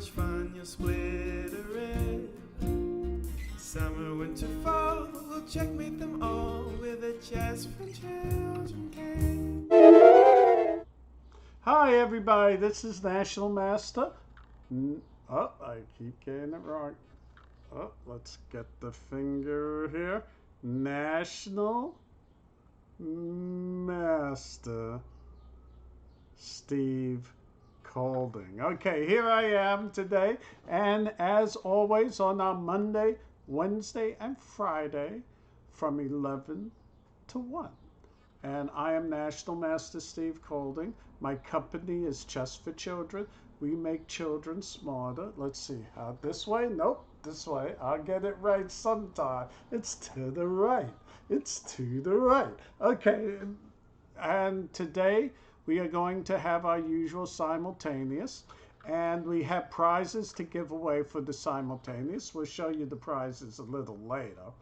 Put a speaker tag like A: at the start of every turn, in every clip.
A: fun, you'll split a rib. Summer, winter, fall, we'll checkmate them all with a Chess for Children game.
B: Hi everybody, this is National Master. Oh, I keep getting it wrong. Oh, let's get the finger here. National Master Steve Colding. Okay, here I am today, and as always on our Monday, Wednesday, and Friday from 11 to 1. And I am National Master Steve Colding. My company is Chess for Children. We make children smarter. Let's see, how this way? Nope, this way. I'll get it right sometime. It's to the right. It's to the right. Okay, and today we are going to have our usual simultaneous. And we have prizes to give away for the simultaneous. We'll show you the prizes a little later.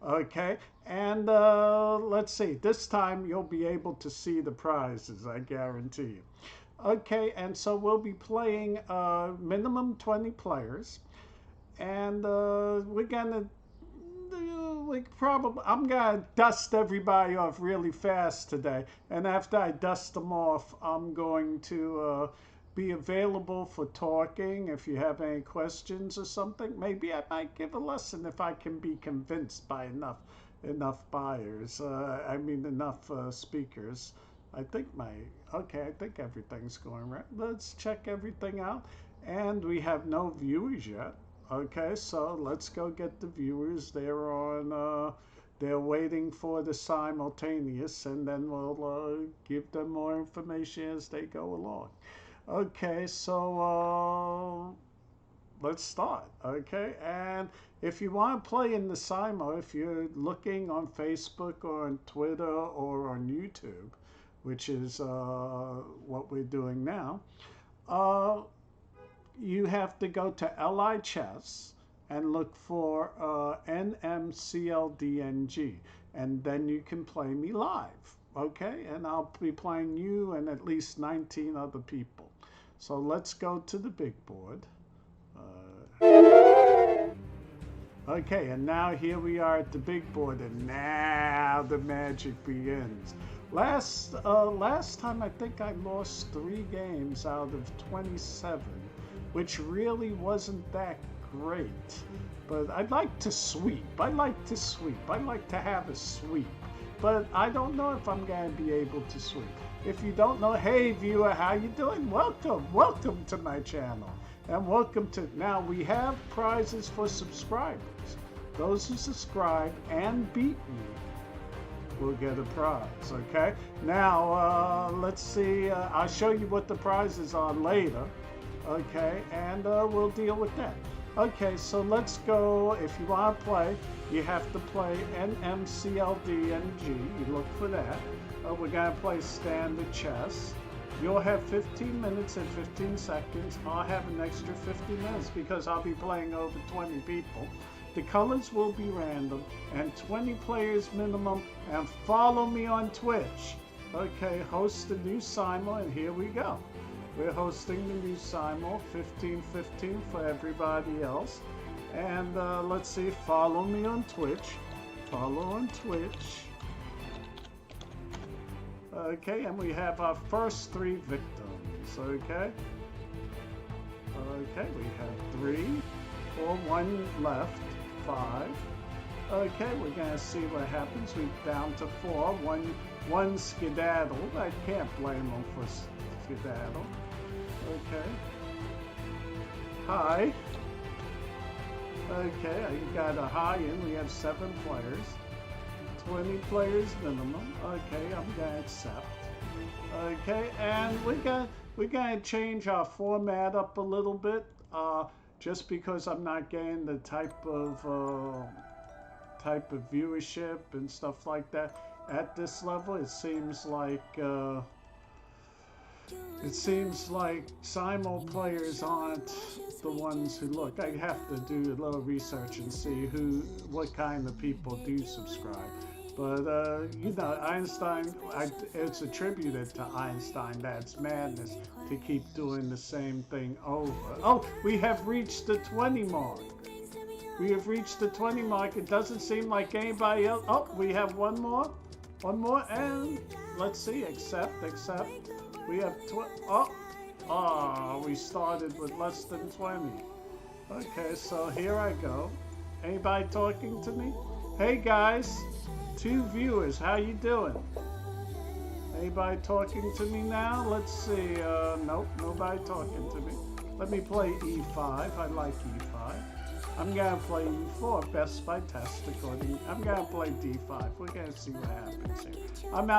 B: Okay, and let's see. This time you'll be able to see the prizes, I guarantee you. Okay, and so we'll be playing minimum 20 players. And we're gonna, I'm gonna dust everybody off really fast today. And after I dust them off, I'm going to be available for talking if you have any questions or something. Maybe I might give a lesson if I can be convinced by enough buyers. Enough speakers. I think I think everything's going right. Let's check everything out. And we have no viewers yet. Okay, so let's go get the viewers. They're on, they're waiting for the simultaneous, and then we'll give them more information as they go along. Okay, so let's start. Okay, and if you want to play in the simo, if you're looking on Facebook or on Twitter or on YouTube, which is what we're doing now, you have to go to LI Chess and look for NMCLDNG, and then you can play me live. Okay, and I'll be playing you and at least 19 other people. So let's go to the big board. Okay, and now here we are at the big board, and now the magic begins. Last time I think I lost 3 games out of 27, which really wasn't that great. But I'd like to sweep. I like to have a sweep. But I don't know if I'm going to be able to sweep. If you don't know, hey viewer, how you doing? Welcome to my channel. And welcome to, now we have prizes for subscribers. Those who subscribe and beat me will get a prize, okay? Now, let's see, I'll show you what the prizes are later, okay? And we'll deal with that. Okay, so let's go. If you want to play, you have to play NMCLDNG. You look for that. We're going to play standard chess. You'll have 15 minutes and 15 seconds. I'll have an extra 50 minutes because I'll be playing over 20 people. The colors will be random and 20 players minimum. And follow me on Twitch. Okay, host the new Simo, and here we go. We're hosting the new Simo, 15:15 for everybody else. And let's see, follow me on Twitch. Follow on Twitch. Okay, and we have our first 3 victims, okay? Okay, we have 3, 4, 1 left, 5. Okay, we're gonna see what happens. We're down to 4, one skedaddled. I can't blame them for skedaddle. Okay. Hi. Okay, I got a high in. We have 7 players. 20 players minimum. Okay, I'm gonna accept. Okay, and we're gonna change our format up a little bit. Just because I'm not getting the type of viewership and stuff like that at this level. It seems like Simo players aren't the ones who look. I have to do a little research and see what kind of people do subscribe. But, you know, Einstein, it's attributed to Einstein. That's madness to keep doing the same thing over. Oh, we have reached the 20 mark. We have reached the 20 mark. It doesn't seem like anybody else. Oh, we have one more. One more. And let's see. Accept. We have we started with less than 20. Okay, so here I go. Anybody talking to me? Hey, guys. 2 viewers, how you doing? Anybody talking to me now? Let's see. Nope, nobody talking to me. Let me play E5. I like E5. I'm gonna play E4. Best by test according. I'm gonna play D5. We're gonna see what happens here. I'm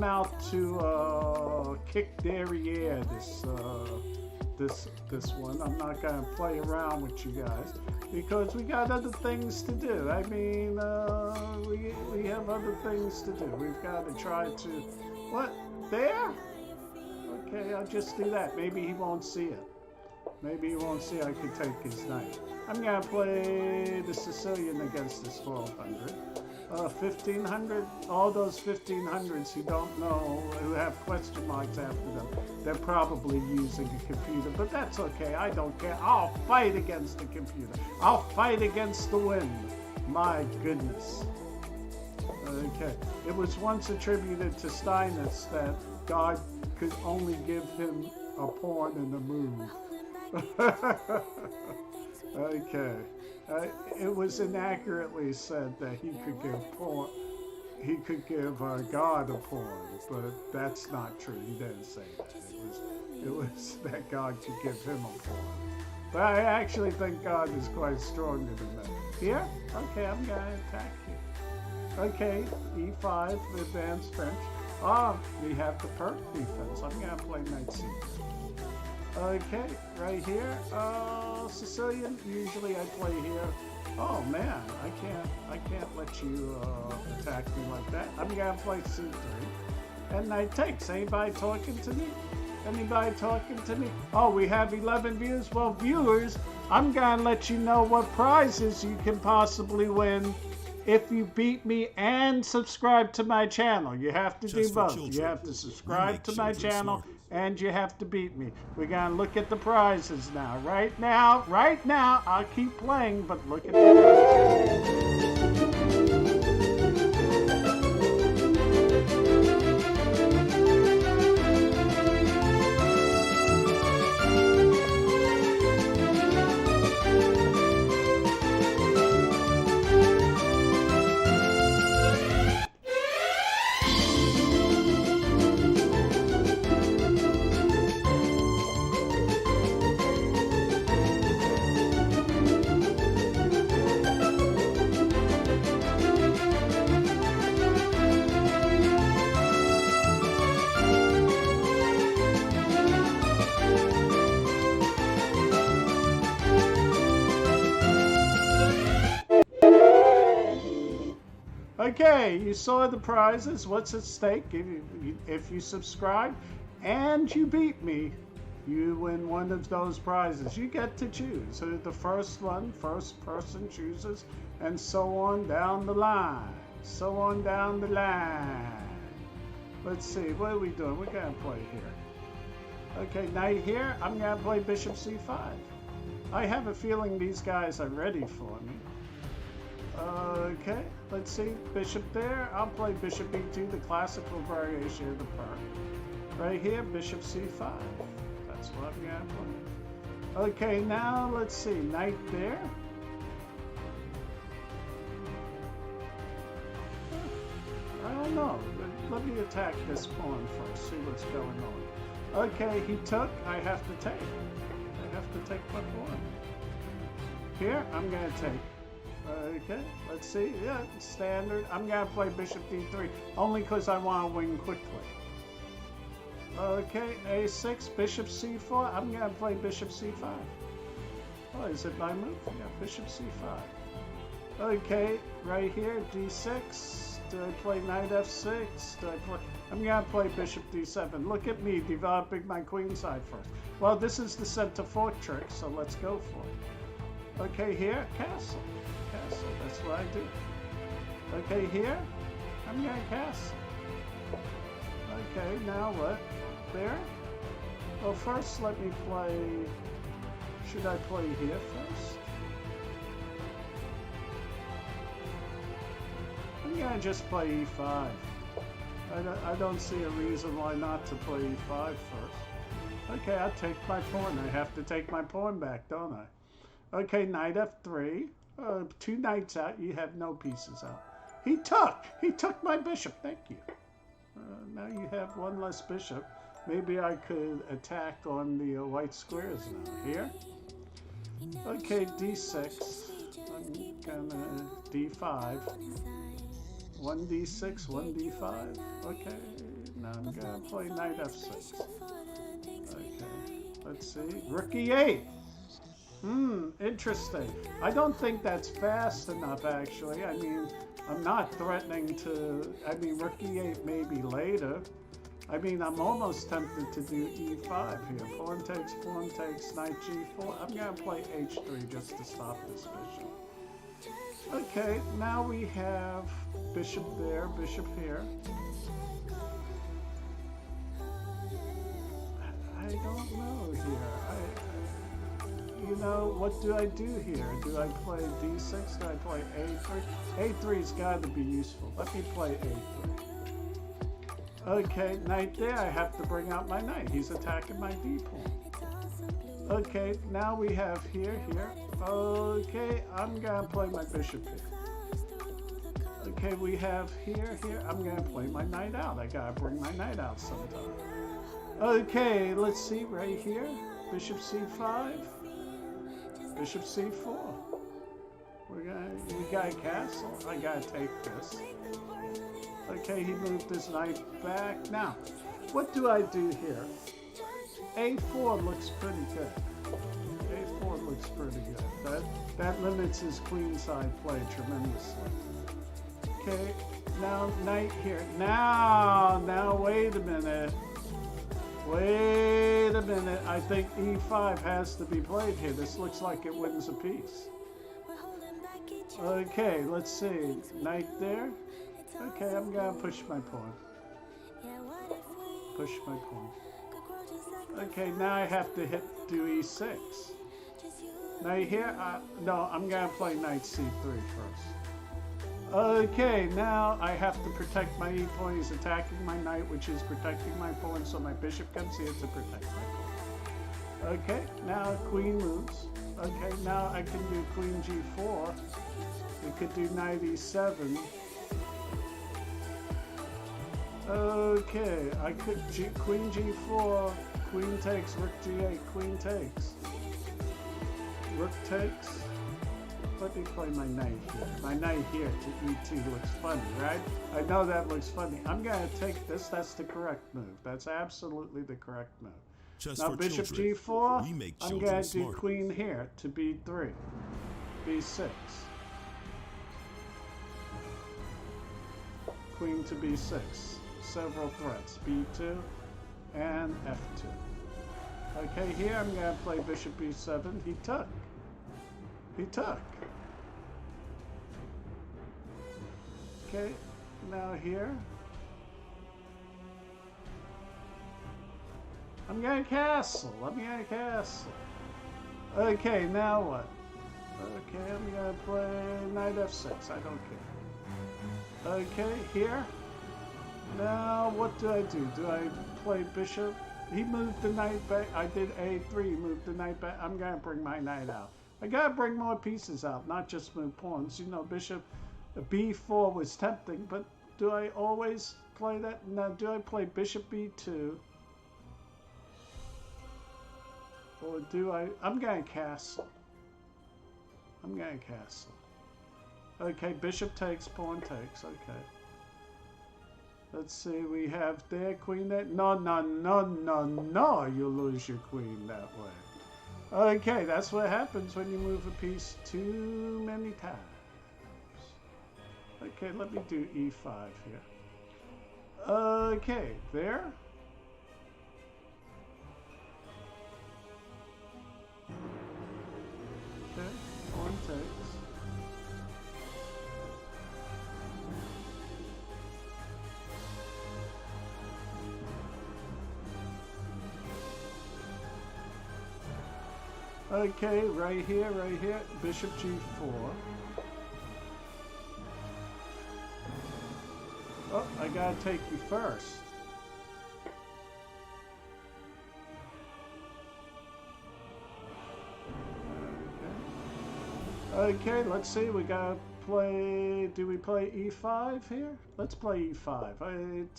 B: out to kick derriere this one. I'm not gonna play around with you guys because we got other things to do. I mean, we have other things to do. We've got to try to what there? Okay, I'll just do that. Maybe he won't see it. Maybe he won't see I could take his knight. I'm gonna play the Sicilian against this 1200. 1500, all those 1500s who don't know, who have question marks after them, they're probably using a computer, but that's okay, I don't care. I'll fight against the computer. I'll fight against the wind. My goodness. Okay, it was once attributed to Steinitz that God could only give him a pawn and a move. Okay. It was inaccurately said that he could give God a pawn, but that's not true. He didn't say that. It was that God could give him a pawn. But I actually think God is quite stronger than that. Here? Okay, I'm gonna attack here. Okay, E5, advanced French. We have the perk defense. I'm gonna play knight c3. Okay, right here, Sicilian, usually I play here. Oh man, I can't let you attack me like that. I'm gonna play c3. And knight takes. Anybody talking to me? Anybody talking to me? Oh, we have 11 views. Well, viewers, I'm gonna let you know what prizes you can possibly win if you beat me and subscribe to my channel. You have to do both. You have to subscribe to my channel and you have to beat me. We're gonna look at the prizes now. Right now, I'll keep playing, but look at the prizes. Okay, you saw the prizes. What's at stake? If you subscribe and you beat me, you win one of those prizes. You get to choose. So the first person chooses, and so on down the line. So on down the line. Let's see, what are we doing? We're going to play here. Okay, knight here. I'm going to play bishop c5. I have a feeling these guys are ready for me. Okay, let's see, bishop there. I'll play bishop e2, the classical variation of the perk. Right here, bishop c5. That's what I'm gonna play. Okay, now let's see, knight there. I don't know. Let me attack this pawn first, see what's going on. Okay, he took. I have to take. I have to take my pawn. Here, I'm gonna take. Okay, let's see. Yeah, standard. I'm gonna play bishop d3 only because I want to win quickly. Okay, a6, bishop c4. I'm gonna play bishop c5. Oh, is it my move? Yeah, bishop c5. Okay, right here, d6. Do I play knight f6? Do I play? I'm gonna play bishop d7. Look at me developing my queen side first. Well, this is the center fork trick, so let's go for it. Okay, here, castle. Castle, that's what I do. Okay, here, I'm gonna castle. Okay, now what? There? Well, first let me play... Should I play here first? I'm gonna just play e5. I don't see a reason why not to play e5 first. Okay, I'll take my pawn. I have to take my pawn back, don't I? Okay, knight f3. 2 knights out. You have no pieces out. He took my bishop. Thank you. Now you have one less bishop. Maybe I could attack on the white squares now. Here. Okay, d6. I'm gonna d5. 1d6, 1d5. Okay, now I'm gonna play knight f6. Okay, let's see. Rook e8. Interesting. I don't think that's fast enough, actually. I mean, I'm not threatening to... I mean, rook e8 maybe later. I mean, I'm almost tempted to do e5 here. Pawn takes, knight g4. I'm going to play h3 just to stop this bishop. Okay, now we have bishop there, bishop here. I don't know here. You know, what do I do here? Do I play d6? Do I play a3? a3's got to be useful. Let me play a3. Okay, knight there. I have to bring out my knight. He's attacking my d pawn. Okay, now we have here. Okay, I'm gonna play my bishop here. Okay, we have here. I'm gonna play my knight out. I gotta bring my knight out sometime. Okay, let's see right here. Bishop c5. Bishop c4. We got a castle. I gotta take this. Okay, he moved his knight back. Now, what do I do here? a4 looks pretty good. a4 looks pretty good. That limits his queenside play tremendously. Okay, now knight here. Now wait a minute. Wait a minute. I think e5 has to be played here. This looks like it wins a piece. Okay, let's see. Knight there. Okay, I'm gonna push my pawn. Push my pawn. Okay, now I have to do e6. Knight here? No, I'm gonna play knight c3 first. Okay, now I have to protect my e pawn. He's attacking my knight, which is protecting my pawn, so my bishop comes here to protect my pawn. Okay, now queen moves. Okay, now I can do queen g4. We could do knight e7. Okay, I could queen g4, queen takes, rook g8, queen takes. Rook takes. Let me play my knight here. My knight here to e2 looks funny, right? I know that looks funny. I'm going to take this. That's the correct move. That's absolutely the correct move.
C: Just
B: now bishop g4, I'm going to do queen here to b3. b6. Queen to b6. Several threats. b2 and f2. Okay, here I'm going to play bishop b7. He took. Okay, now here. I'm going to castle. Okay, now what? Okay, I'm going to play knight f6. I don't care. Okay, here. Now, what do? Do I play bishop? He moved the knight back. I did a3, moved the knight back. I'm going to bring my knight out. I got to bring more pieces out, not just move pawns. You know, bishop b4 was tempting, but do I always play that? Now, do I play bishop b2? Or do I? I'm going to castle. Okay, bishop takes, pawn takes. Okay. Let's see, we have there, queen there. No, you lose your queen that way. Okay, that's what happens when you move a piece too many times. Okay, let me do e5 here. Okay, there. Okay, pawn takes. Okay, right here, bishop g4. Oh, I gotta take you first. Okay, let's see, we gotta play, do we play e5 here? Let's play e5.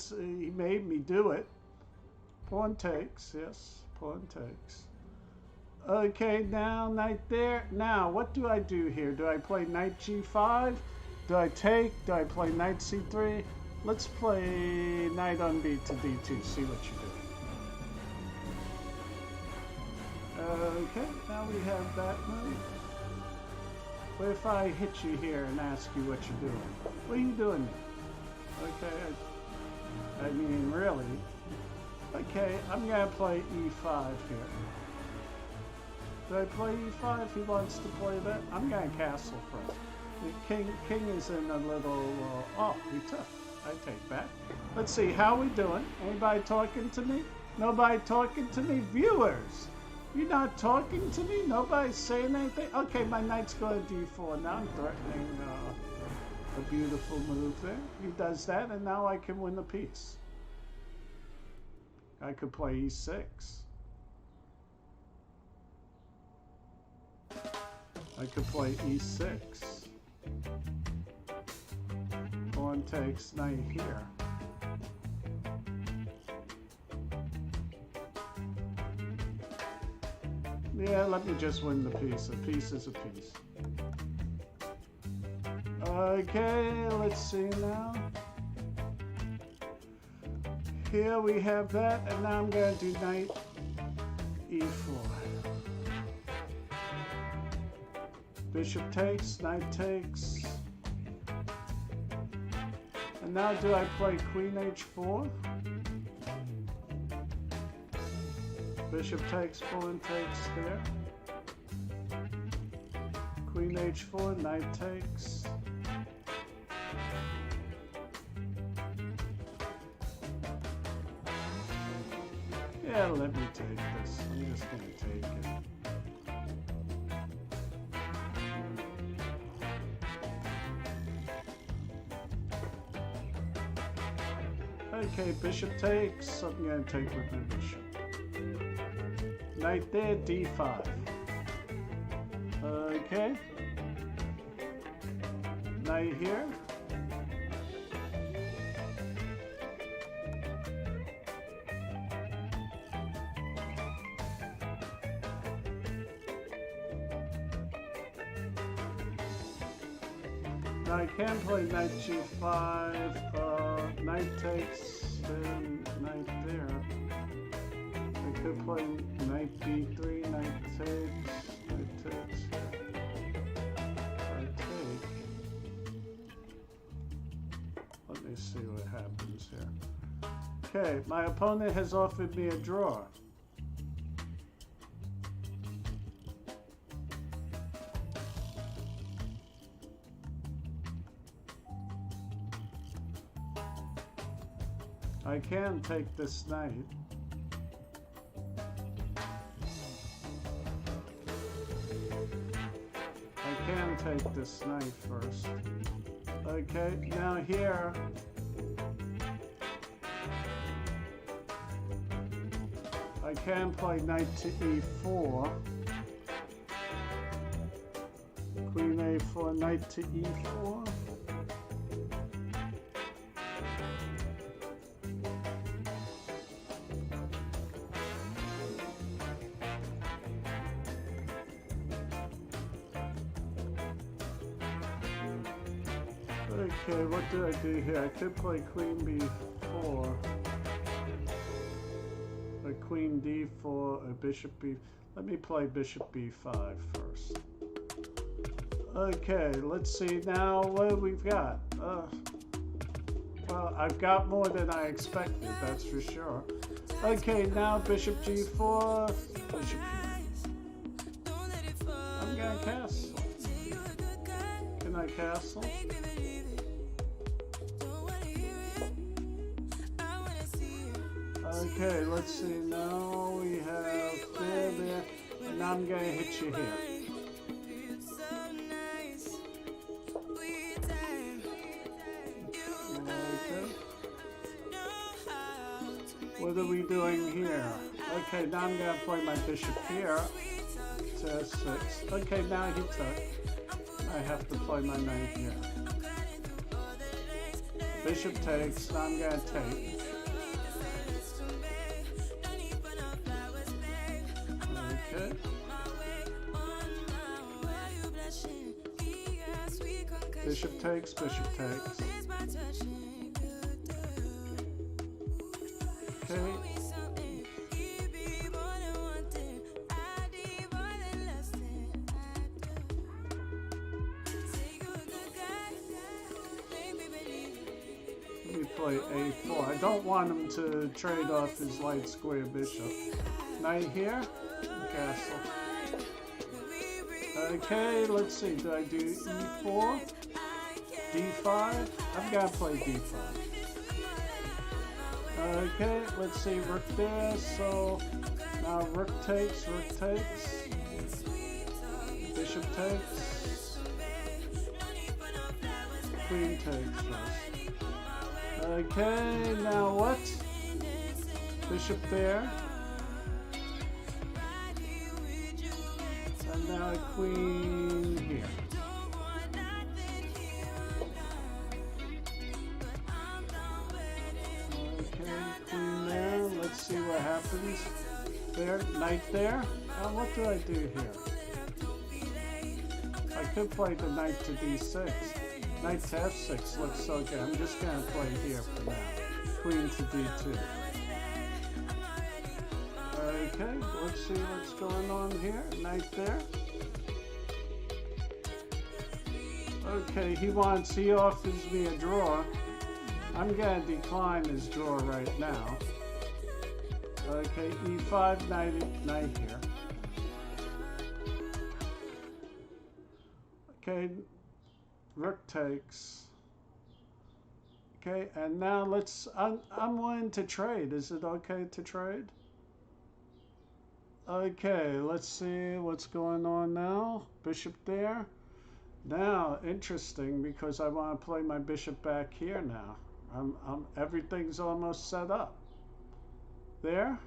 B: He made me do it. Pawn takes, yes, pawn takes. Okay, now knight there. Now, what do I do here? Do I play knight g5? Do I take? Do I play knight c3? Let's play knight on b to d2, see what you do. Okay, now we have that move. What if I hit you here and ask you what you're doing? What are you doing? Okay, I mean, really? Okay, I'm gonna play e5 here. Do I play e5? He wants to play that. I'm gonna castle first. The king is in a little. Oh, he took. I take back. Let's see. How we doing? Anybody talking to me? Nobody talking to me. Viewers, you're not talking to me. Nobody's saying anything. Okay, my knight's going to d4. Now I'm threatening a beautiful move there. He does that, and now I can win the piece. I could play e6. I could play e6. Pawn takes knight here. Yeah, let me just win the piece. A piece is a piece. Okay, let's see now. Here we have that, and now I'm going to do knight e4. Bishop takes, knight takes. And now do I play queen h4? Bishop takes, pawn takes there. Queen h4, knight takes. Yeah, let me take this. I'm just going to take it. Okay, bishop takes. I'm going to take with my bishop. Knight there, d5. Okay. Knight here. Now I can play knight g5, knight takes, and knight there. I could play knight b3, knight takes, I take. Let me see what happens here. Okay, my opponent has offered me a draw. I can take this knight. I can take this knight first. Okay, now here. I can play knight to e4. Queen a4, knight to e4. Okay, what do I do here? I could play queen b4, a queen d4, a bishop b. Let me play bishop b5 first. Okay, let's see now what we've got. Well, I've got more than I expected, that's for sure. Okay, now bishop g4, bishop b. I'm gonna castle. Can I castle? Okay, let's see. Now we have there. And now I'm gonna hit you here. Okay. What are we doing here? Okay, now I'm gonna play my bishop here to f6. Okay, now he took. I have to play my knight here. Bishop takes, now I'm gonna take. Okay. Bishop takes, bishop takes. Okay. Let me play a4. I don't want him to trade off his light square bishop. Knight here, castle. Okay, let's see. Do I do e4? d5? I'm gonna play d5. Okay, let's see. Rook there. So now rook takes, bishop takes, queen takes first. Okay, now what? Bishop there. And now a queen here. Okay, queen there. Let's see what happens. There, knight there. Now what do I do here? I could play the knight to d6. Knight to f6 looks so good. I'm just going to play here for now. Queen to d2. Okay, let's see what's going on here. Knight there. Okay, he offers me a draw. I'm going to decline his draw right now. Okay, e5, knight here. Okay, rook takes. Okay, and now I'm willing to trade. Is it okay to trade? Okay, let's see what's going on now. Bishop there. Now, interesting, because I want to play my bishop back here now. Everything's almost set up. There.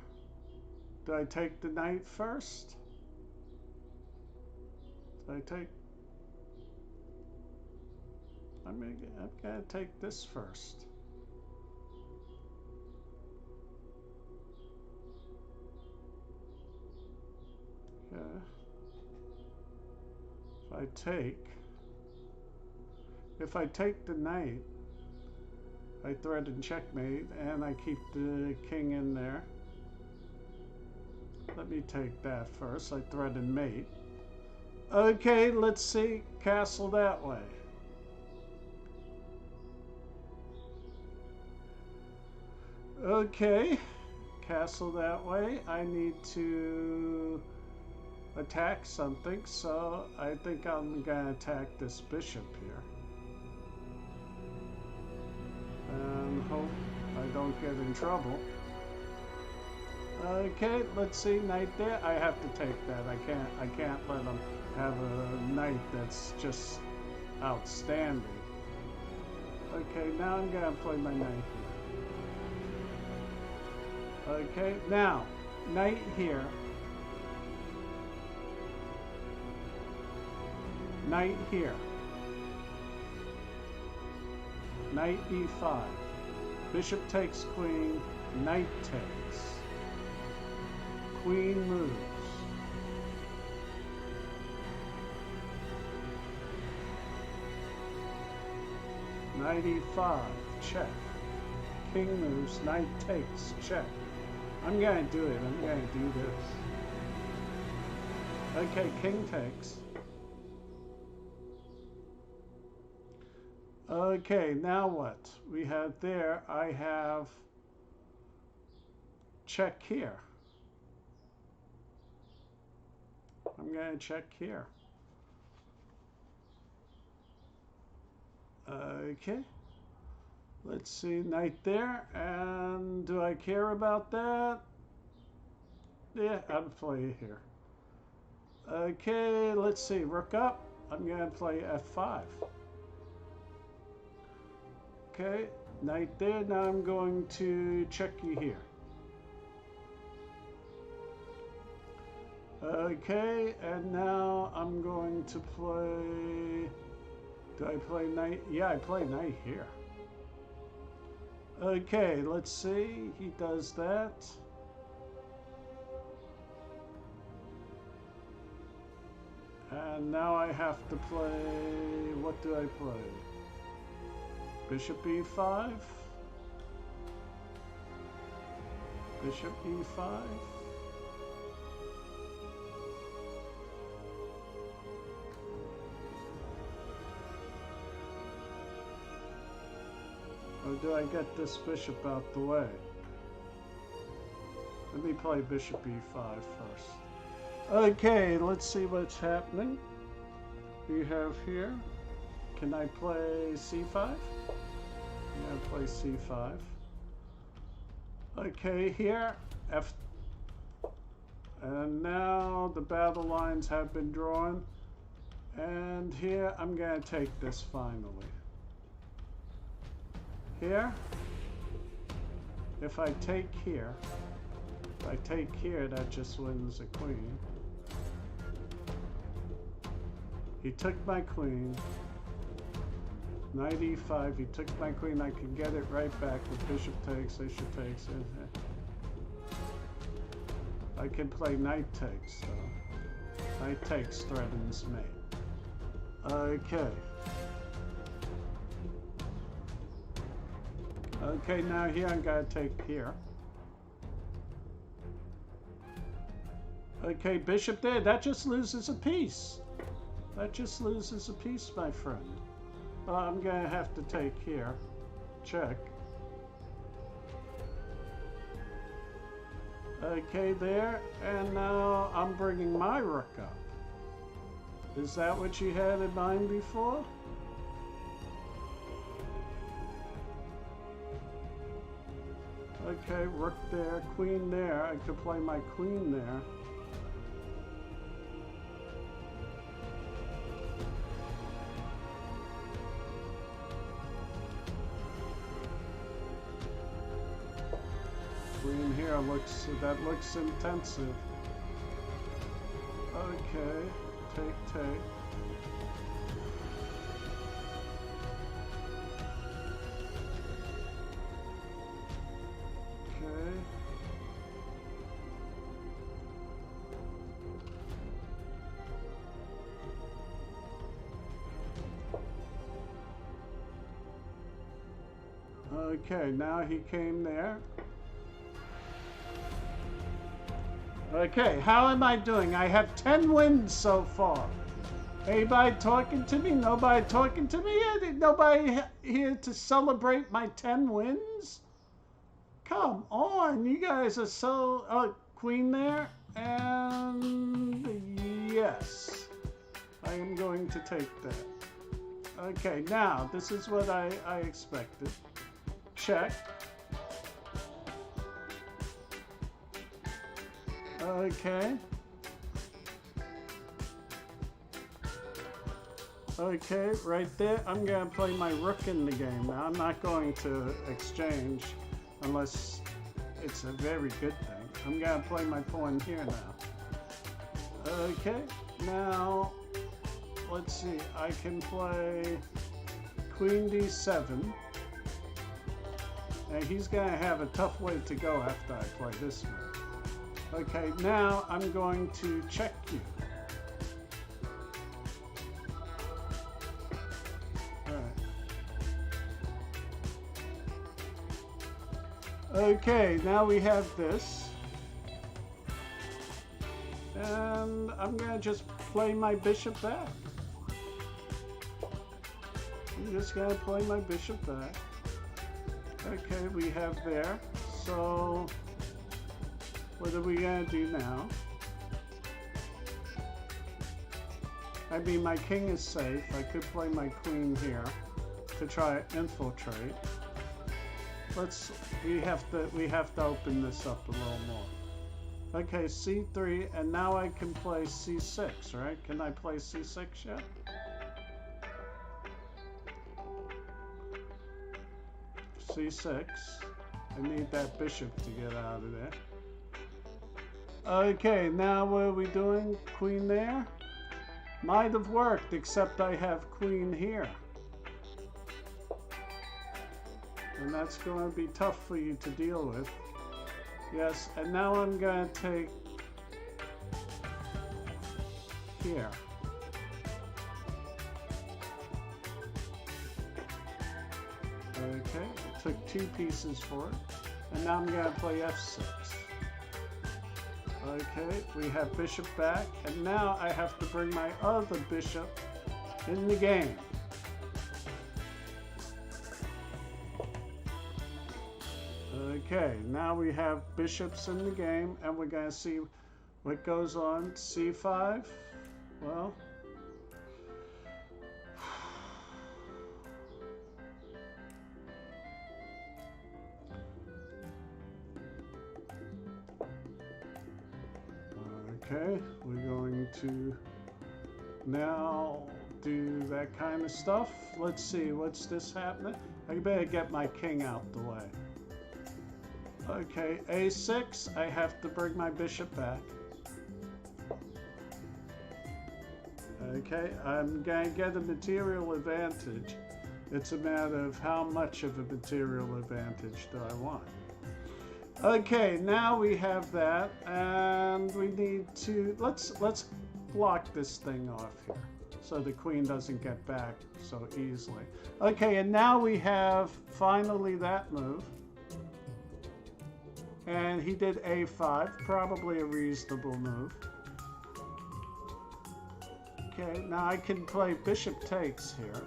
B: Do I take the knight first? Do I take? I'm gonna take this first. Okay. If I take the knight, I threaten checkmate, and I keep the king in there. Let me take that first. I threaten mate. Okay, let's see. Castle that way. Okay, castle that way. I need to attack something, so I think I'm gonna attack this bishop here. And hope I don't get in trouble. Okay, let's see, knight there. I have to take that. I can't let him have a knight that's just outstanding. Okay, now I'm gonna play my knight here. Okay, now knight here. Knight here. Knight e5. Bishop takes queen. Knight takes. Queen moves. Knight e5. Check. King moves. Knight takes. Check. I'm gonna do it. I'm gonna do this. Okay, king takes. Okay, now what? We have there, I have check here. I'm going to check here. Okay. Let's see, knight there. And do I care about that? Yeah, I'll play here. Okay, let's see. Rook up. I'm going to play f5. Okay, knight there. Now I'm going to check you here. Okay, and now I'm going to play... Do I play knight? Yeah, I play knight here. Okay, let's see. He does that. And now I have to play... What do I play? Bishop e5. Bishop e5. Or do I get this bishop out the way? Let me play bishop e5 first. Okay, let's see what's happening. We have here. Can I play c5? Yeah, play c5. Okay, here, f. And now the battle lines have been drawn. And here, I'm going to take this finally. Here, if I take here, that just wins a queen. He took my queen. Knight e5, he took my queen. I can get it right back with bishop takes, bishop takes. I can play knight takes, so knight takes threatens mate. Okay. Okay, now here I'm gonna take here. Okay, bishop there. That just loses a piece. That just loses a piece, my friend. I'm gonna have to take here. Check. Okay, there. And now I'm bringing my rook up. Is that what you had in mind before? Okay, rook there, queen there. I could play my queen there. Queen here looks, that looks intensive. Okay, take. Okay, now he came there. Okay, how am I doing? I have 10 wins so far. Anybody talking to me? Nobody talking to me? Nobody here to celebrate my 10 wins? Come on, you guys are so... queen there. And yes, I am going to take that. Okay, now, this is what I expected. Check. Okay. Okay, right there. I'm going to play my rook in the game now. I'm not going to exchange unless it's a very good thing. I'm going to play my pawn here now. Okay, now let's see. I can play queen d7. And he's going to have a tough way to go after I play this one. Okay, now I'm going to check you. Okay, now we have this. And I'm going to just play my bishop back. I'm just going to play my bishop back. Okay, we have there. So, what are we going to do now? I mean, my king is safe. I could play my queen here to try to infiltrate. We have to open this up a little more. Okay, c3, and now I can play c6, right? Can I play c6 yet? c6. I need that bishop to get out of there. Okay, now what are we doing? Queen there? Might have worked, except I have queen here. And that's going to be tough for you to deal with. Yes, and now I'm going to take here. Okay, it took 2 pieces for it. And now I'm going to play f6. Okay, we have bishop back, and now I have to bring my other bishop in the game. Okay, now we have bishops in the game, and we're going to see what goes on. c5, well, okay, we're going to now do that kind of stuff. Let's see, what's this happening? I better get my king out the way. Okay, a6, I have to bring my bishop back. Okay, I'm going to get a material advantage. It's a matter of how much of a material advantage do I want. Okay, now we have that, and we need to, let's block this thing off here so the queen doesn't get back so easily. Okay, and now we have finally that move. And he did a5, probably a reasonable move. Okay, now I can play bishop takes here.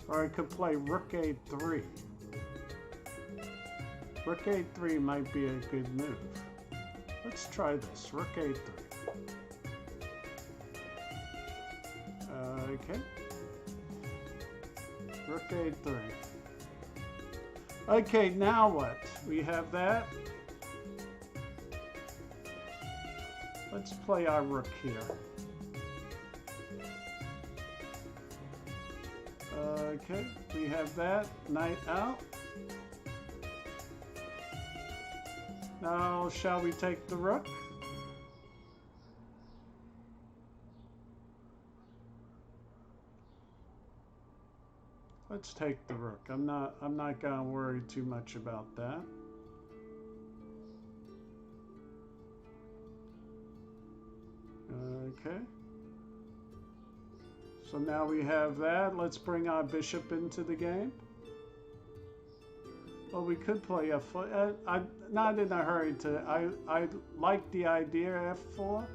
B: Or I could play rook a3. Rook a3 might be a good move. Let's try this, rook a3. Okay. Rook a3. Okay, now what? We have that. Let's play our rook here. Okay, we have that. Knight out. Now, shall we take the rook? Let's take the rook. I'm not gonna worry too much about that. Okay. So now we have that. Let's bring our bishop into the game. Well, we could play f4. I'm not in a hurry to. I like the idea f4.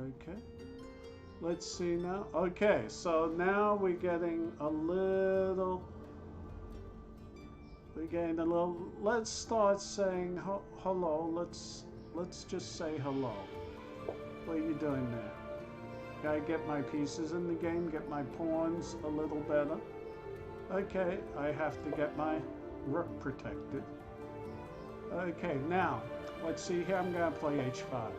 B: Okay, let's see now. Okay, so now we're getting a little. Let's start saying hello. Let's just say hello. What are you doing there? Gotta get my pieces in the game. Get my pawns a little better. Okay, I have to get my rook protected. Okay, now let's see here. I'm gonna play h5.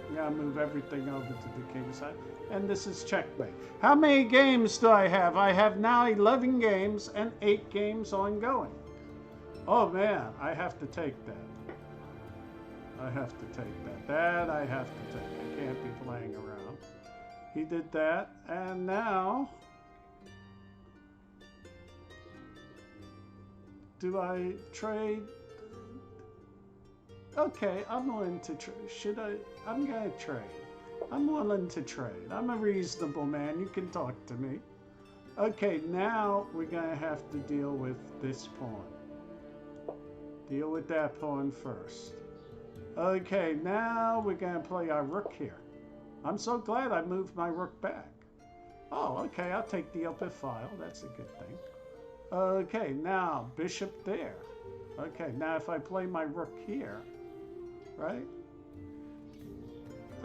B: I'm going to move everything over to the king side. And this is checkmate. How many games do I have? I have now 11 games and 8 games ongoing. Oh man, I have to take that. I have to take that. That I have to take. I can't be playing around. He did that. And now, do I trade? Okay, I'm willing to trade. I'm going to trade. I'm willing to trade. I'm a reasonable man. You can talk to me. Okay, now we're going to have to deal with this pawn. Deal with that pawn first. Okay, now we're going to play our rook here. I'm so glad I moved my rook back. Oh, okay, I'll take the upper file. That's a good thing. Okay, now bishop there. Okay, now if I play my rook here, right?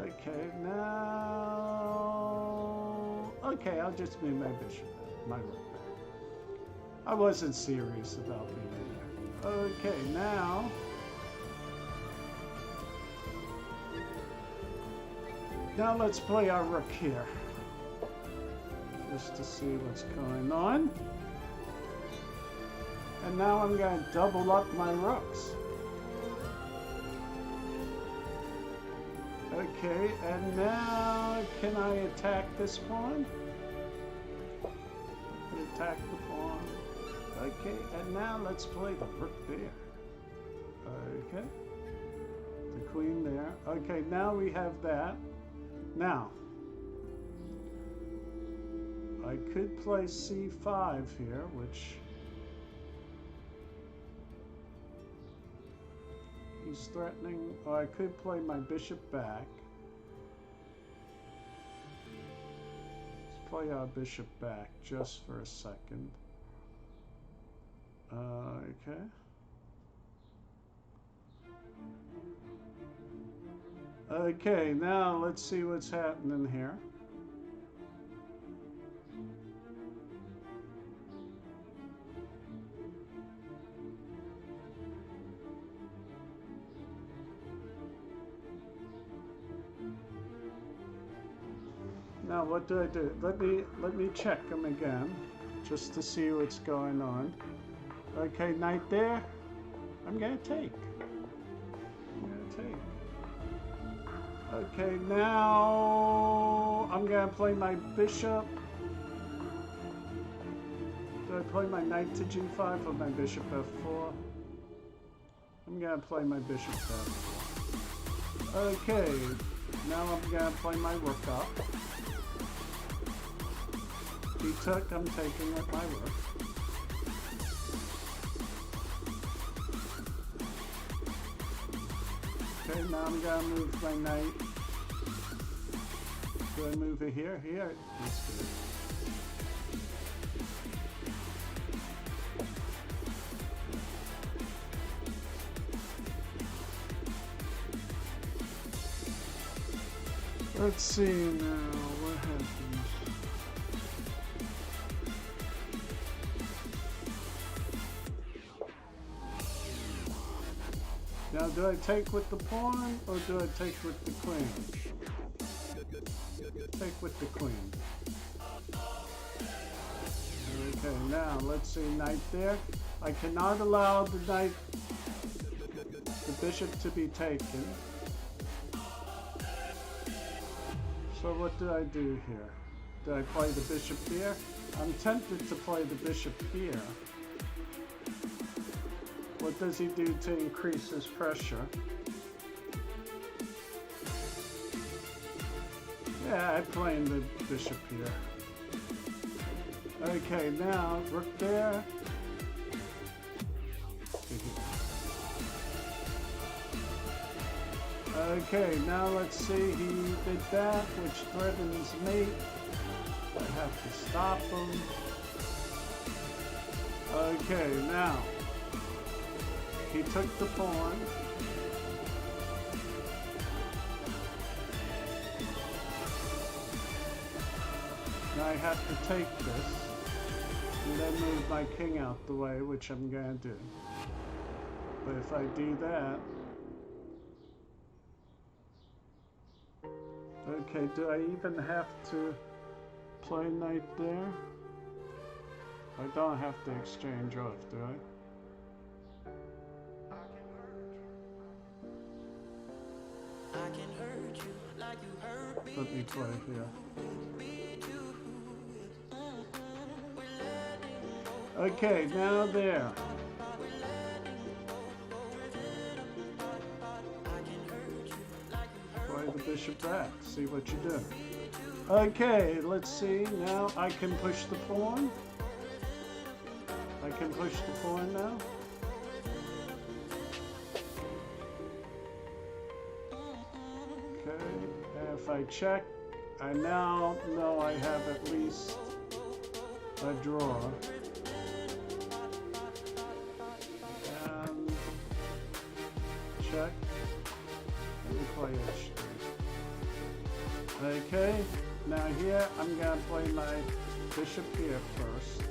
B: Okay, now... Okay, I'll just move my bishop, my rook back. I wasn't serious about being there. Okay, now. Now let's play our rook here. Just to see what's going on. And now I'm going to double up my rooks. Okay, and now can I attack this pawn? Attack the pawn. Okay, and now let's play the rook there. Okay. The queen there. Okay, now we have that. Now, I could play c5 here, which he's threatening, or I could play my bishop back. Let's play our bishop back just for a second. Okay. Okay, now let's see what's happening here. Now what do I do? Let me check them again, just to see what's going on. Okay, knight there. I'm gonna take. Okay, now I'm gonna play my bishop. Do I play my knight to g5 or my bishop f4? I'm gonna play my bishop f4. Okay, now I'm gonna play my rook up. He took, I'm taking with my rook. Okay, now I'm gonna move my knight. Do I move it here? Here, that's good. Let's see now, what happens? Now, do I take with the pawn, or do I take with the queen? Take with the queen. Okay, now, let's see, knight there. I cannot allow the knight, the bishop to be taken. So what do I do here? Do I play the bishop here? I'm tempted to play the bishop here. What does he do to increase his pressure? Yeah, I'm playing the bishop here. Okay, now rook there. Okay, now let's see, he did that, which threatens mate. I have to stop him. Okay, now. He took the pawn. Now I have to take this and then move my king out the way, which I'm going to do. But if I do that... Okay, do I even have to play knight there? I don't have to exchange off, do I? Let me play here. Okay, now there. Play the bishop back, see what you do. Okay, let's see, now I can push the pawn. I can push the pawn now. If I check, I now know I have at least a draw. And check. Let me play h3. Okay, now here I'm going to play my bishop here first.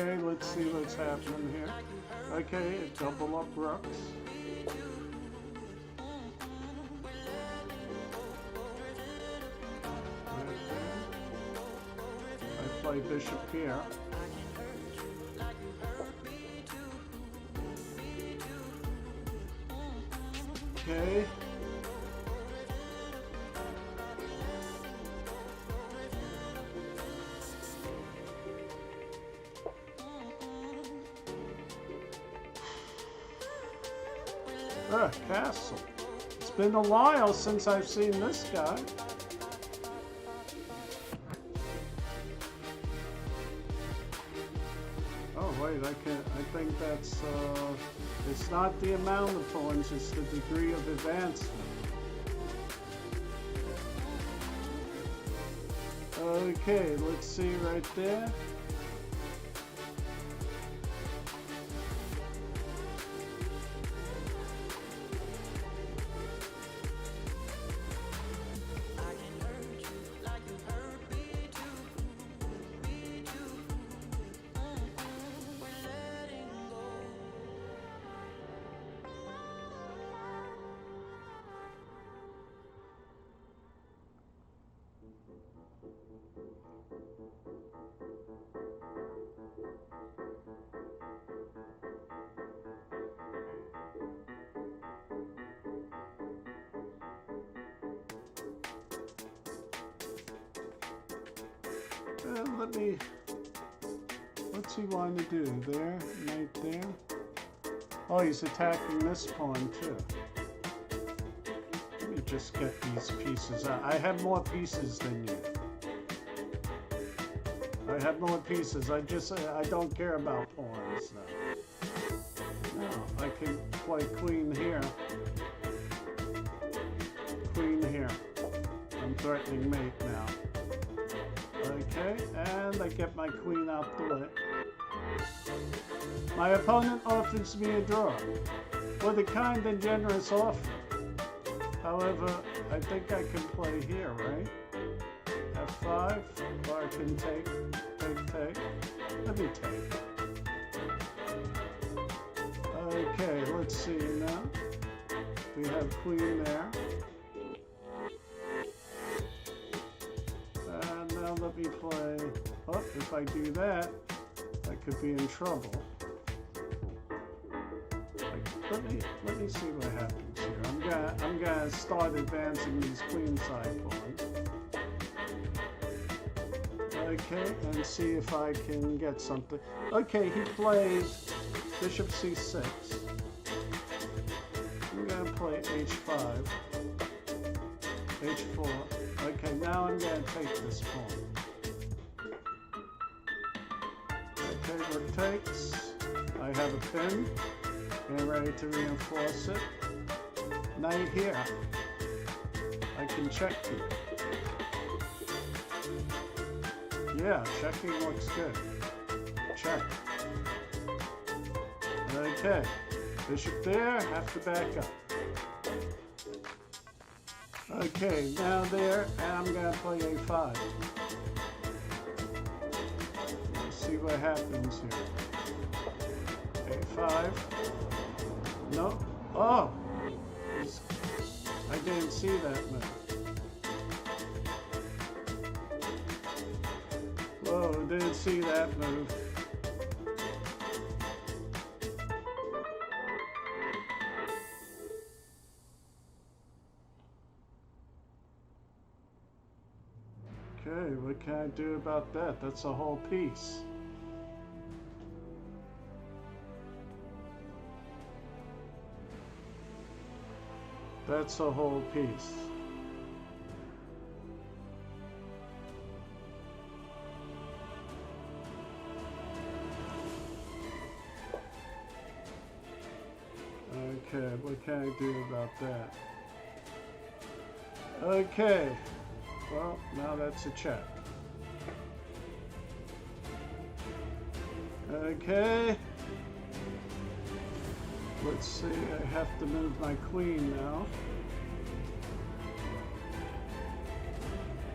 B: Okay, let's see what's happening here. Okay, double up Rooks. I play bishop here. Okay. Castle. It's been a while since I've seen this guy. Oh wait, I think that's it's not the amount of pawns, it's the degree of advancement. Okay, let's see right there. What's he want to do? There, right there. Oh, he's attacking this pawn too. Let me just get these pieces out. I have more pieces than you. I have more pieces. I don't care about pawns now. No, I can play queen here. Queen here. I'm threatening mate now. Okay, and I get my queen out the way. My opponent offers me a draw with a kind and generous offer. However, I think I can play here, right? F5, or I can take. Let me take. Okay, let's see now. We have queen there. Let me play. Oh, if I do that, I could be in trouble. Let me see what happens here. I'm gonna start advancing these queenside pawns. Okay, and see if I can get something. Okay, he played bishop c6. I'm gonna play h5, h4. Okay, now I'm gonna take this pawn. Okay, what takes? I have a pin. Getting ready to reinforce it. Knight here. I can check you. Yeah, checking looks good. Check. Okay. Bishop there, have to back up. Okay, now there, and I'm gonna play a5. Let's see what happens here. A5. No. Oh! I didn't see that move. Whoa, didn't see that move. Okay, what can I do about that? That's a whole piece. That's a whole piece. Okay, what can I do about that? Okay. Well, now that's a check. Okay. Let's see, I have to move my queen now.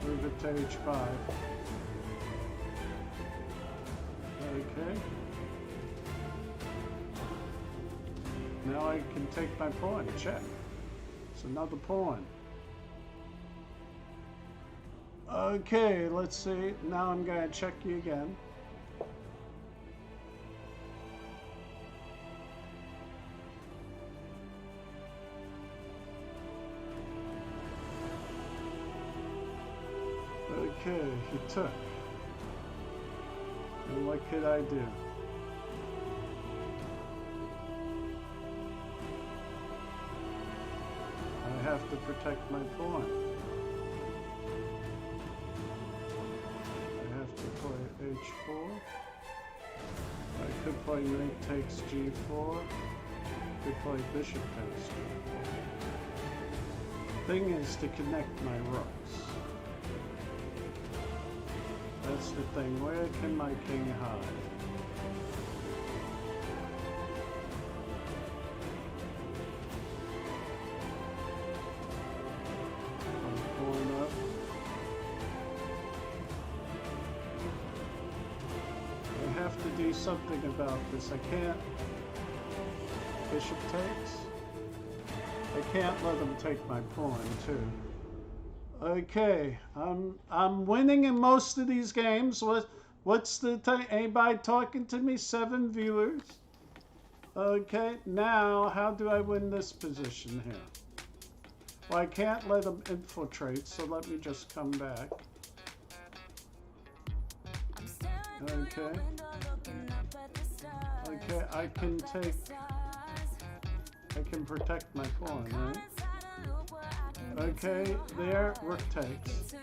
B: Move it to h5. Okay. Now I can take my pawn. Check. It's another pawn. Okay, let's see. Now I'm going to check you again. Okay, he took. And what could I do? I have to protect my pawn. I have to play h4. I could play knight takes g4. Could play bishop takes g4. Thing is to connect my rooks. That's the thing. Where can my king hide? I'm pulling up. I have to do something about this. I can't. Bishop takes. I can't let him take my pawn too. Okay, I'm winning in most of these games. What's the time? Anybody talking to me? 7 viewers. Okay, now how do I win this position here? Well, I can't let them infiltrate, so let me just come back. Okay. Okay, I can protect my pawn, right? Okay, there, rook takes.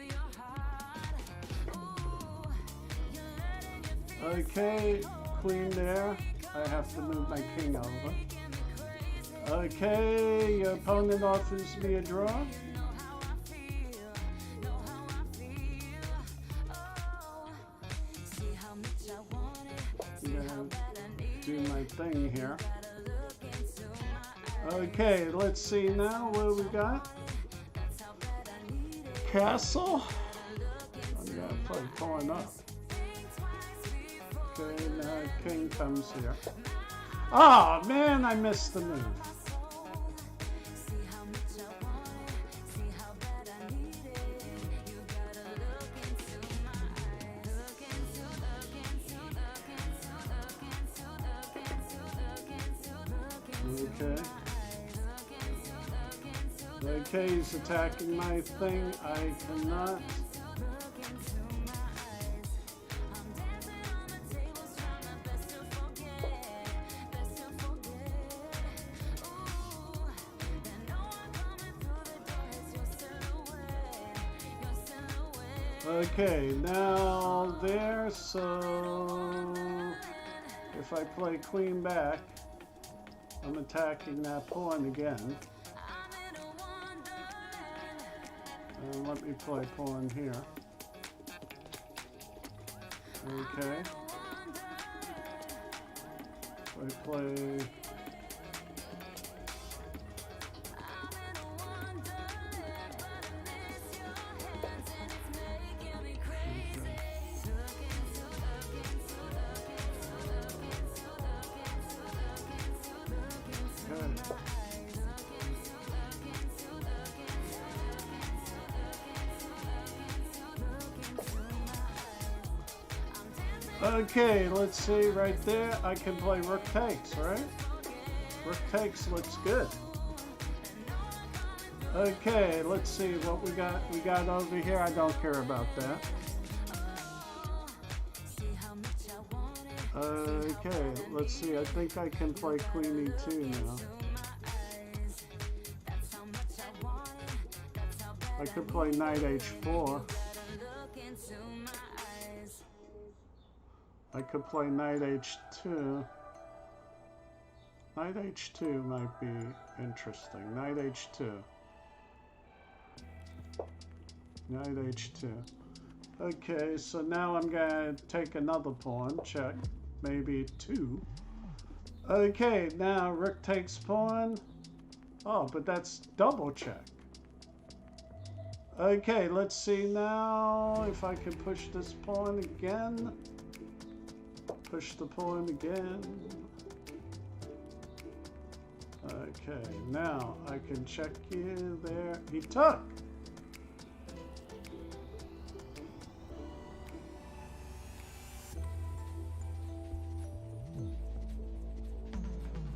B: Okay, queen there. I have to move my king over. Okay, your opponent offers me a draw. I'm gonna do my thing here. Okay, let's see now what we got. Castle. I'm gonna play pawn up. Okay, now king comes here. Oh man, I missed the move. Okay. Okay, he's attacking my thing. I cannot. Okay, now there, so if I play queen back, I'm attacking that pawn again. And let me play pawn here. Okay. I play. Okay, let's see right there. I can play rook takes, right? Rook takes looks good. Okay, let's see what we got. We got over here. I don't care about that. Okay, let's see. I think I can play queen e2 now. I could play knight h4. I could play knight h2. Knight h2 might be interesting. Knight h2. Knight h2. Okay, so now I'm going to take another pawn. Check. Maybe 2. Okay, now rook takes pawn. Oh, but that's double check. Okay, let's see now if I can push this pawn again. push the pawn again. Okay, now I can check you there. He took.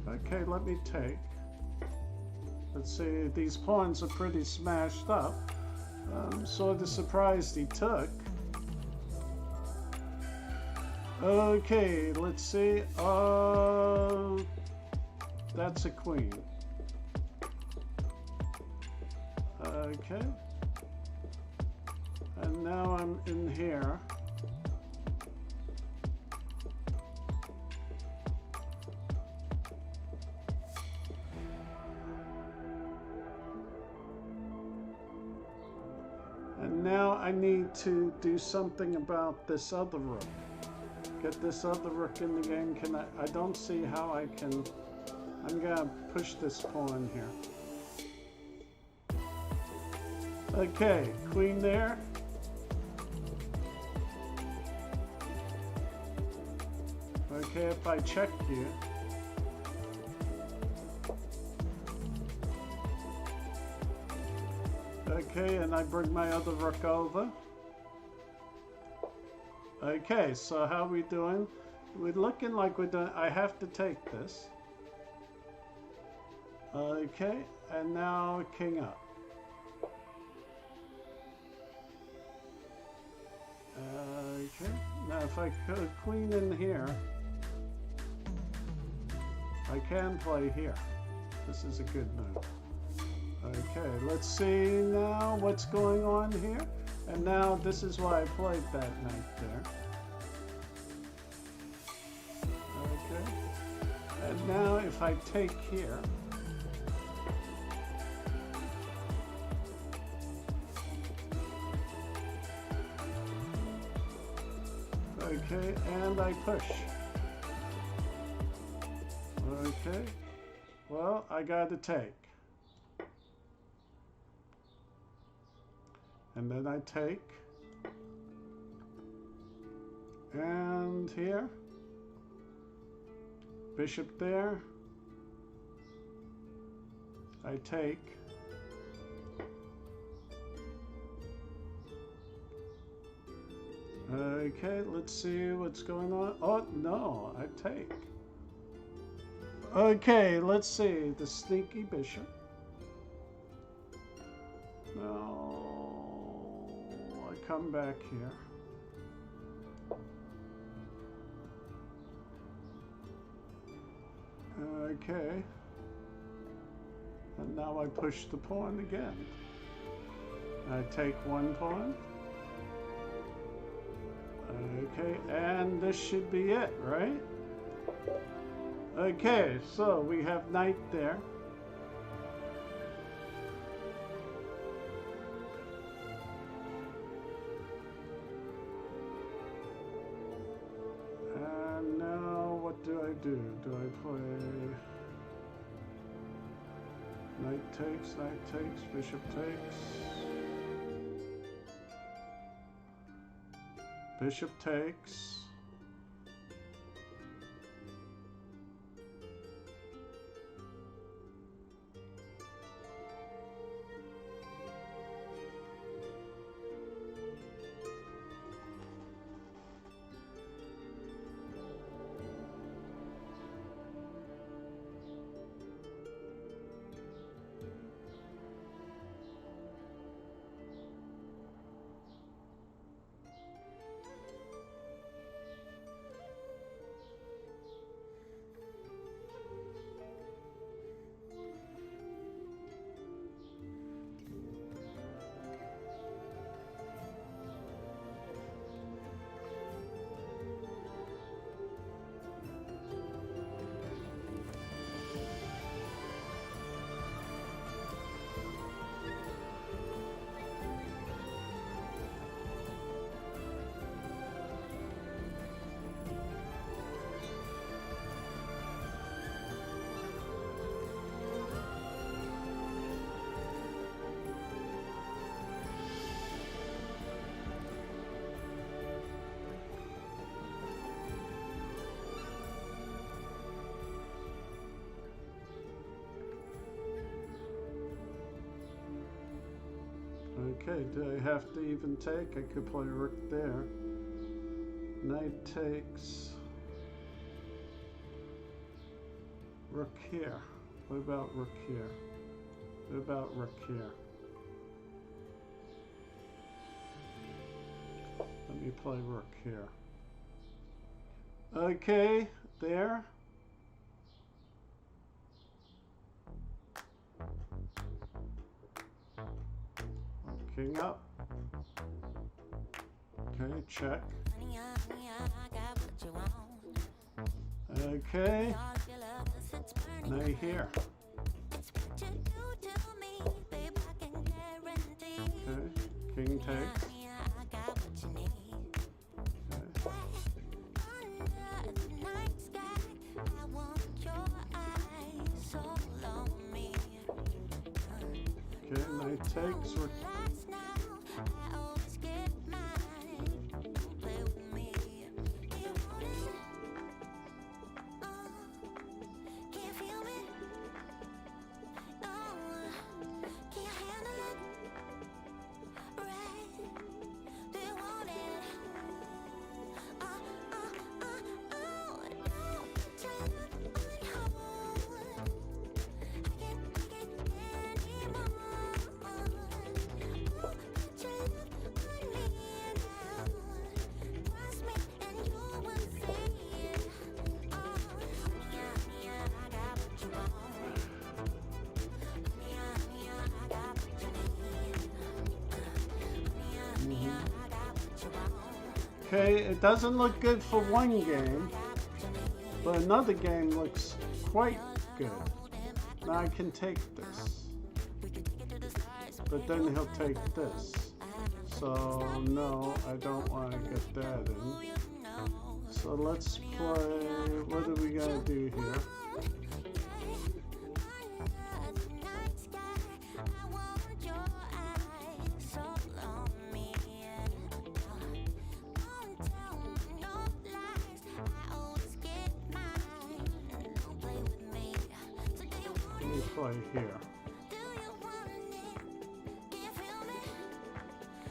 B: Okay, let me take. Let's see, these pawns are pretty smashed up. I'm sort of surprised he took. Okay, let's see. That's a queen. Okay. And now I'm in here. And now I need to do something about this other rook. Get this other rook in the game. I don't see how I can. I'm gonna push this pawn here. Okay, queen there. Okay, if I check you. Okay, and I bring my other rook over. Okay, so how are we doing? We're looking like we're doing. I have to take this. Okay, and now king up. Okay, now if I could queen in here, I can play here. This is a good move. Okay, let's see now what's going on here. And now this is why I played that knight there. Okay. And now if I take here. Okay, and I push. Okay. Well, I gotta take. And then I take. And here. Bishop there. I take. Okay, let's see what's going on. Oh, no, I take. Okay, let's see. The sneaky bishop. No, I come back here. Okay. And now I push the pawn again. I take one pawn. Okay, and this should be it, right? Okay, so we have knight there. And now what do I do? Do I play knight takes, bishop takes? Bishop takes. Okay, do I have to even take? I could play rook there. Knight takes. Rook here. What about rook here? What about rook here? Let me play rook here. Okay, there. King up. Okay, check. Okay. Knight here. Okay, king takes. Okay, knight takes. Okay, it doesn't look good for one game, but another game looks quite good. Now I can take this, but then he'll take this. So no, I don't want to get that in. So let's play, what are we gonna do here? Play here.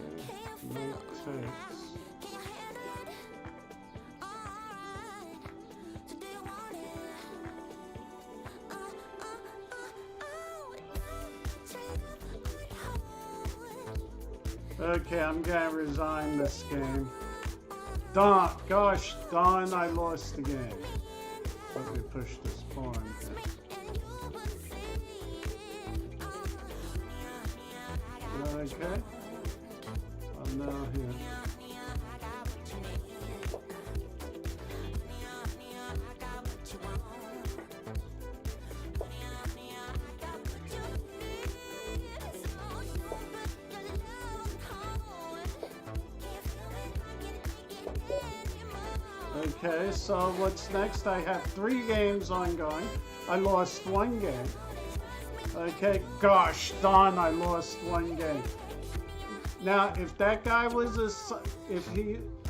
B: Okay, knight takes. Okay, I'm gonna resign this game. Gosh darn, I lost the game. Let me push this pawn here. Okay, I'm now here. Okay, so what's next? I have 3 games ongoing. I lost 1 game. Okay, gosh darn, I lost 1 game. Now, if that guy was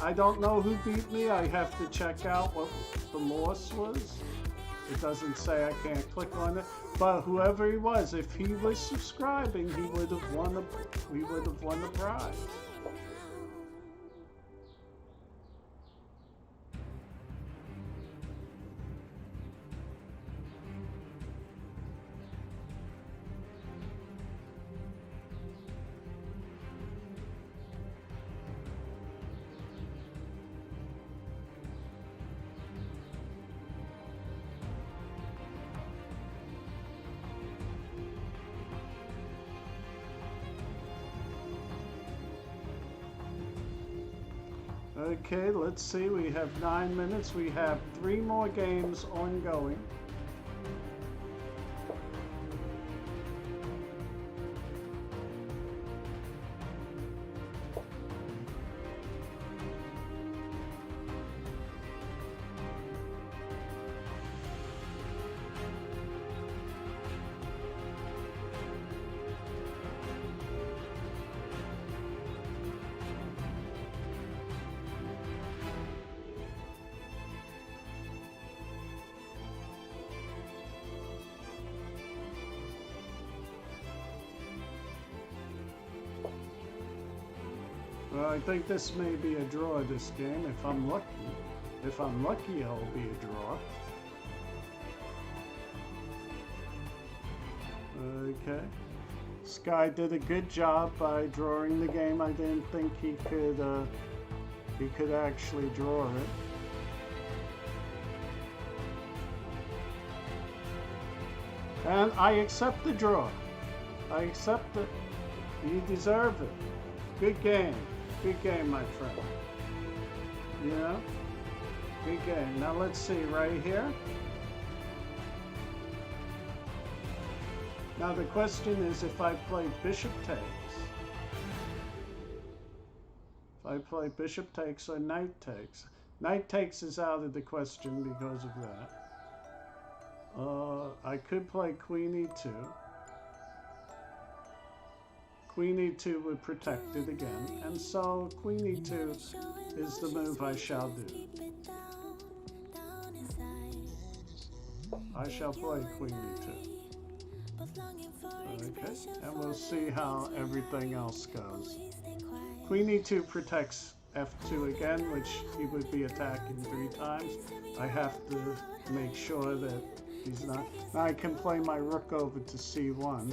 B: I don't know who beat me, I have to check out what the loss was. It doesn't say, I can't click on it. But whoever he was, if he was subscribing, we would have won the prize. Okay, let's see. We have 9 minutes. We have 3 more games ongoing. Well, I think this may be a draw this game, if I'm lucky. If I'm lucky, it'll be a draw. Okay. Sky did a good job by drawing the game. I didn't think he could actually draw it. And I accept the draw. I accept it. You deserve it. Good game. Good game, my friend. You know? Good game. Now let's see right here. Now the question is if I play bishop takes. If I play bishop takes or knight takes. Knight takes is out of the question because of that. I could play queen e2. Queen e2 would protect it again, and so queen e2 is the move I shall do. I shall play queen e2. Okay, and we'll see how everything else goes. Queen e2 protects f2 again, which he would be attacking 3 times. I have to make sure that he's not. Now I can play my rook over to c1,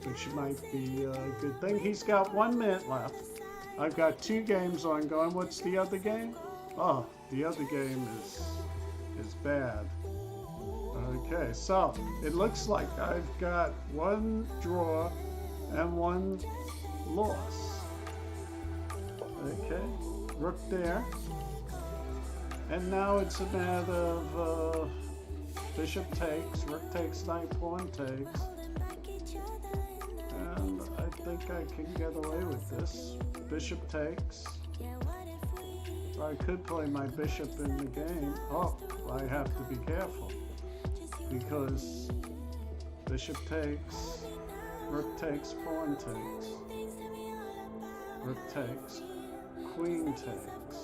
B: which might be a good thing. He's got 1 minute left. I've got 2 games ongoing. What's the other game? Oh, the other game is bad. Okay, so it looks like I've got 1 draw and 1 loss. Okay, rook there. And now it's a matter of bishop takes, rook takes, knight, pawn takes. And I think I can get away with this. Bishop takes. I could play my bishop in the game. Oh, I have to be careful. Because bishop takes, rook takes, pawn takes. Rook takes, queen takes.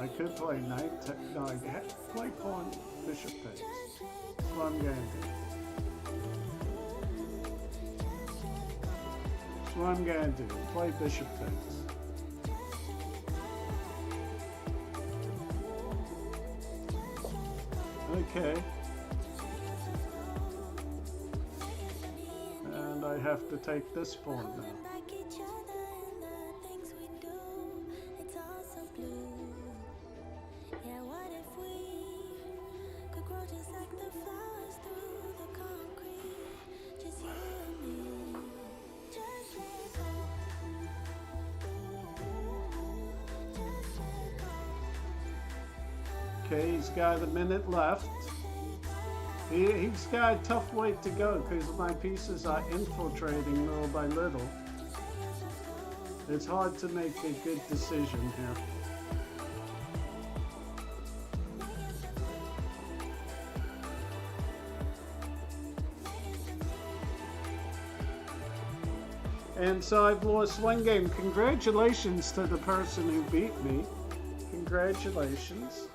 B: I could play knight, no, I can't play pawn, bishop takes. That's what I'm going to do. That's what I'm going to do, play bishop takes. Okay. And I have to take this pawn now. Okay, he's got a minute left. He's got a tough way to go because my pieces are infiltrating little by little. It's hard to make a good decision here. And so I've lost 1 game. Congratulations to the person who beat me. Congratulations.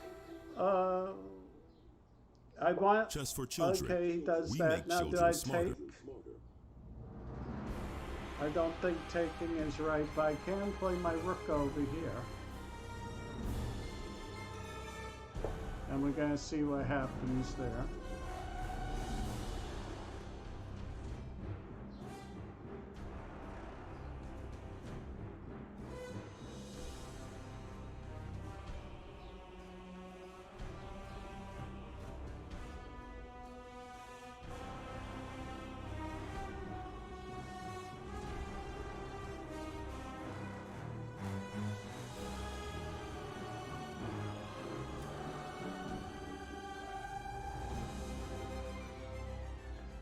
B: I want.
C: Just for children.
B: Okay, he does
C: We
B: that.
C: make
B: Now, do
C: children
B: I
C: smarter.
B: take? I don't think taking is right, but I can play my rook over here. And we're going to see what happens there.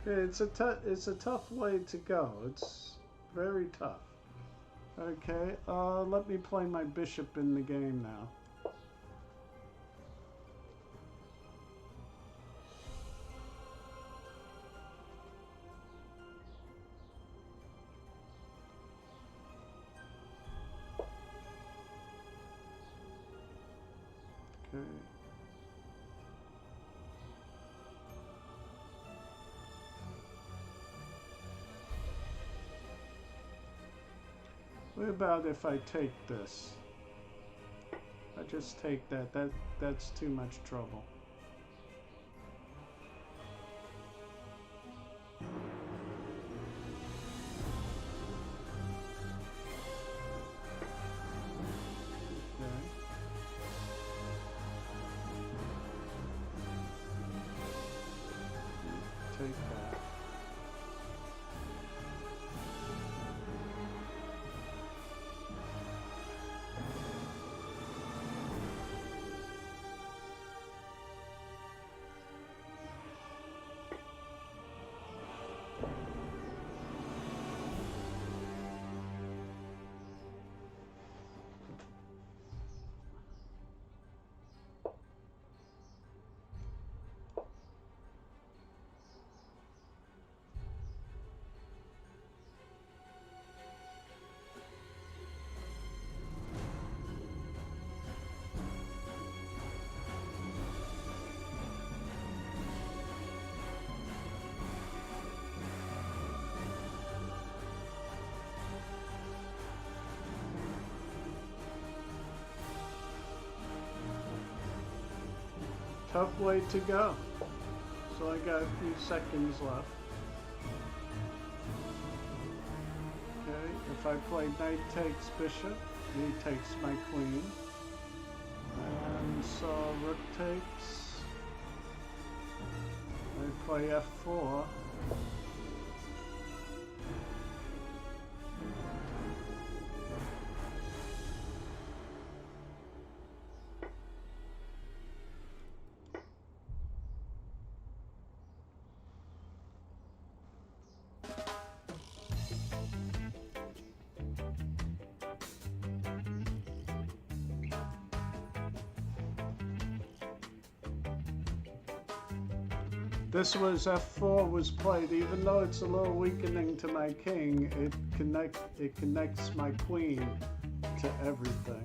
B: It's a tough way to go. It's very tough. Okay, let me play my bishop in the game now. Okay. What about if I take this? I just take that. That's too much trouble. Take that. Tough way to go. So I got a few seconds left. Okay, if I play knight takes bishop, he takes my queen. And so rook takes. I play f4. This was f4 was played. Even though it's a little weakening to my king, it connects my queen to everything.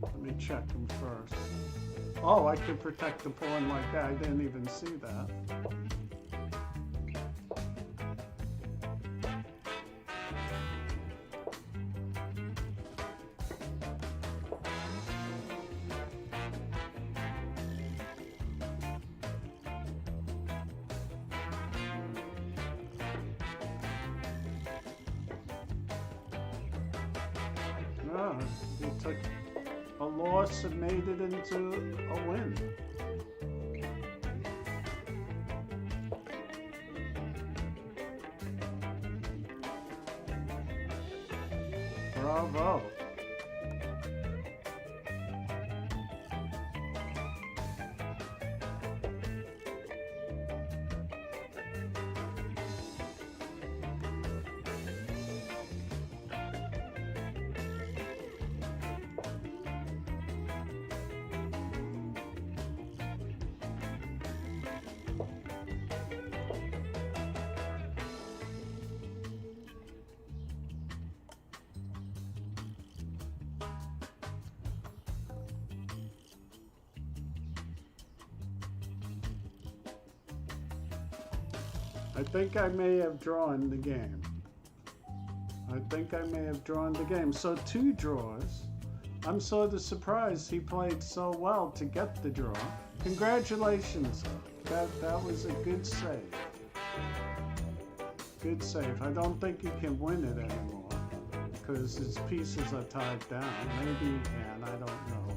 B: Let me check him first. Oh, I could protect the pawn like that. I didn't even see that. Ah, he took a loss and made it into a win. Bravo. I think I may have drawn the game. So 2 draws. I'm sort of surprised he played so well to get the draw. Congratulations. That was a good save. Good save. I don't think he can win it anymore because his pieces are tied down. Maybe he can. I don't know.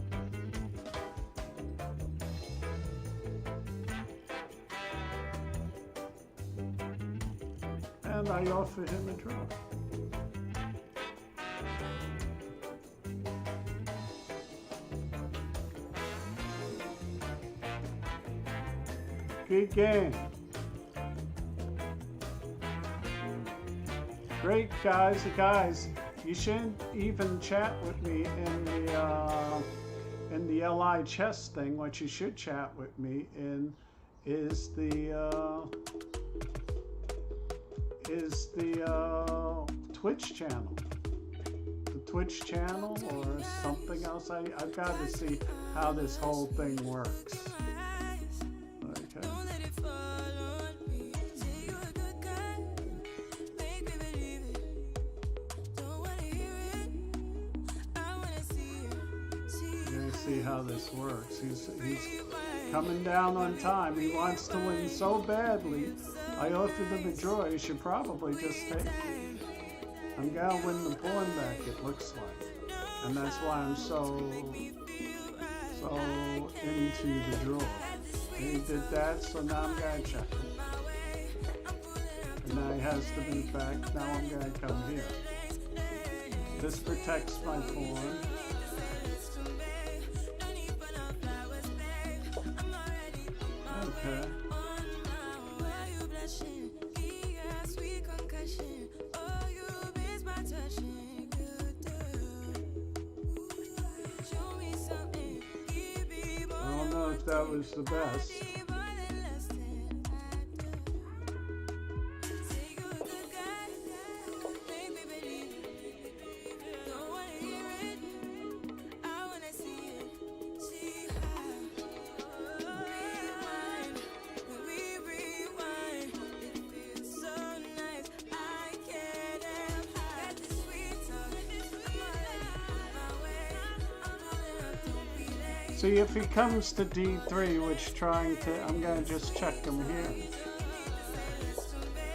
B: And I offer him a draw. Good game. Great, guys. Guys, you shouldn't even chat with me in the LI chess thing. What you should chat with me in is the is the Twitch channel. The Twitch channel or something else. I've got to see how this whole thing works. Okay. See how this works. He's coming down on time. He wants to win so badly. I offered him a draw. He should probably just take it. I'm gonna win the pawn back, it looks like. And that's why I'm so into the draw. He did that, so now I'm gonna check him. And now he has the move back. Now I'm gonna come here. This protects my pawn. Okay. I don't know if that was the best. See, if he comes to D3, which trying to, I'm going to just check him here.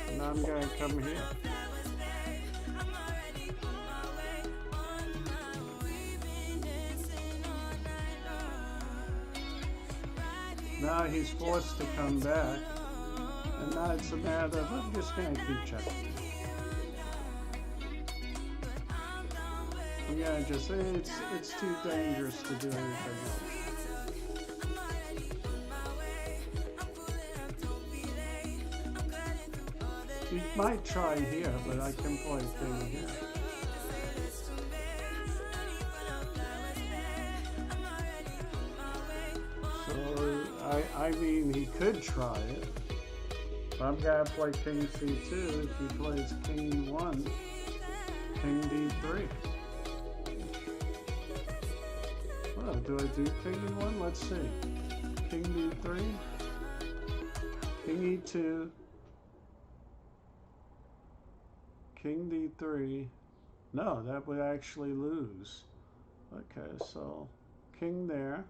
B: And I'm going to come here. Now he's forced to come back. And now it's a matter of, I'm just going to keep checking. I'm going to just say it's too dangerous to do anything else. He might try here, but I can play king here. So, I mean, he could try it. But I'm going to play king c2 if he plays king e1, king d3. Well, do I do king e1? Let's see. King d3, king e2, king d3. No, that would actually lose. Okay, so king there.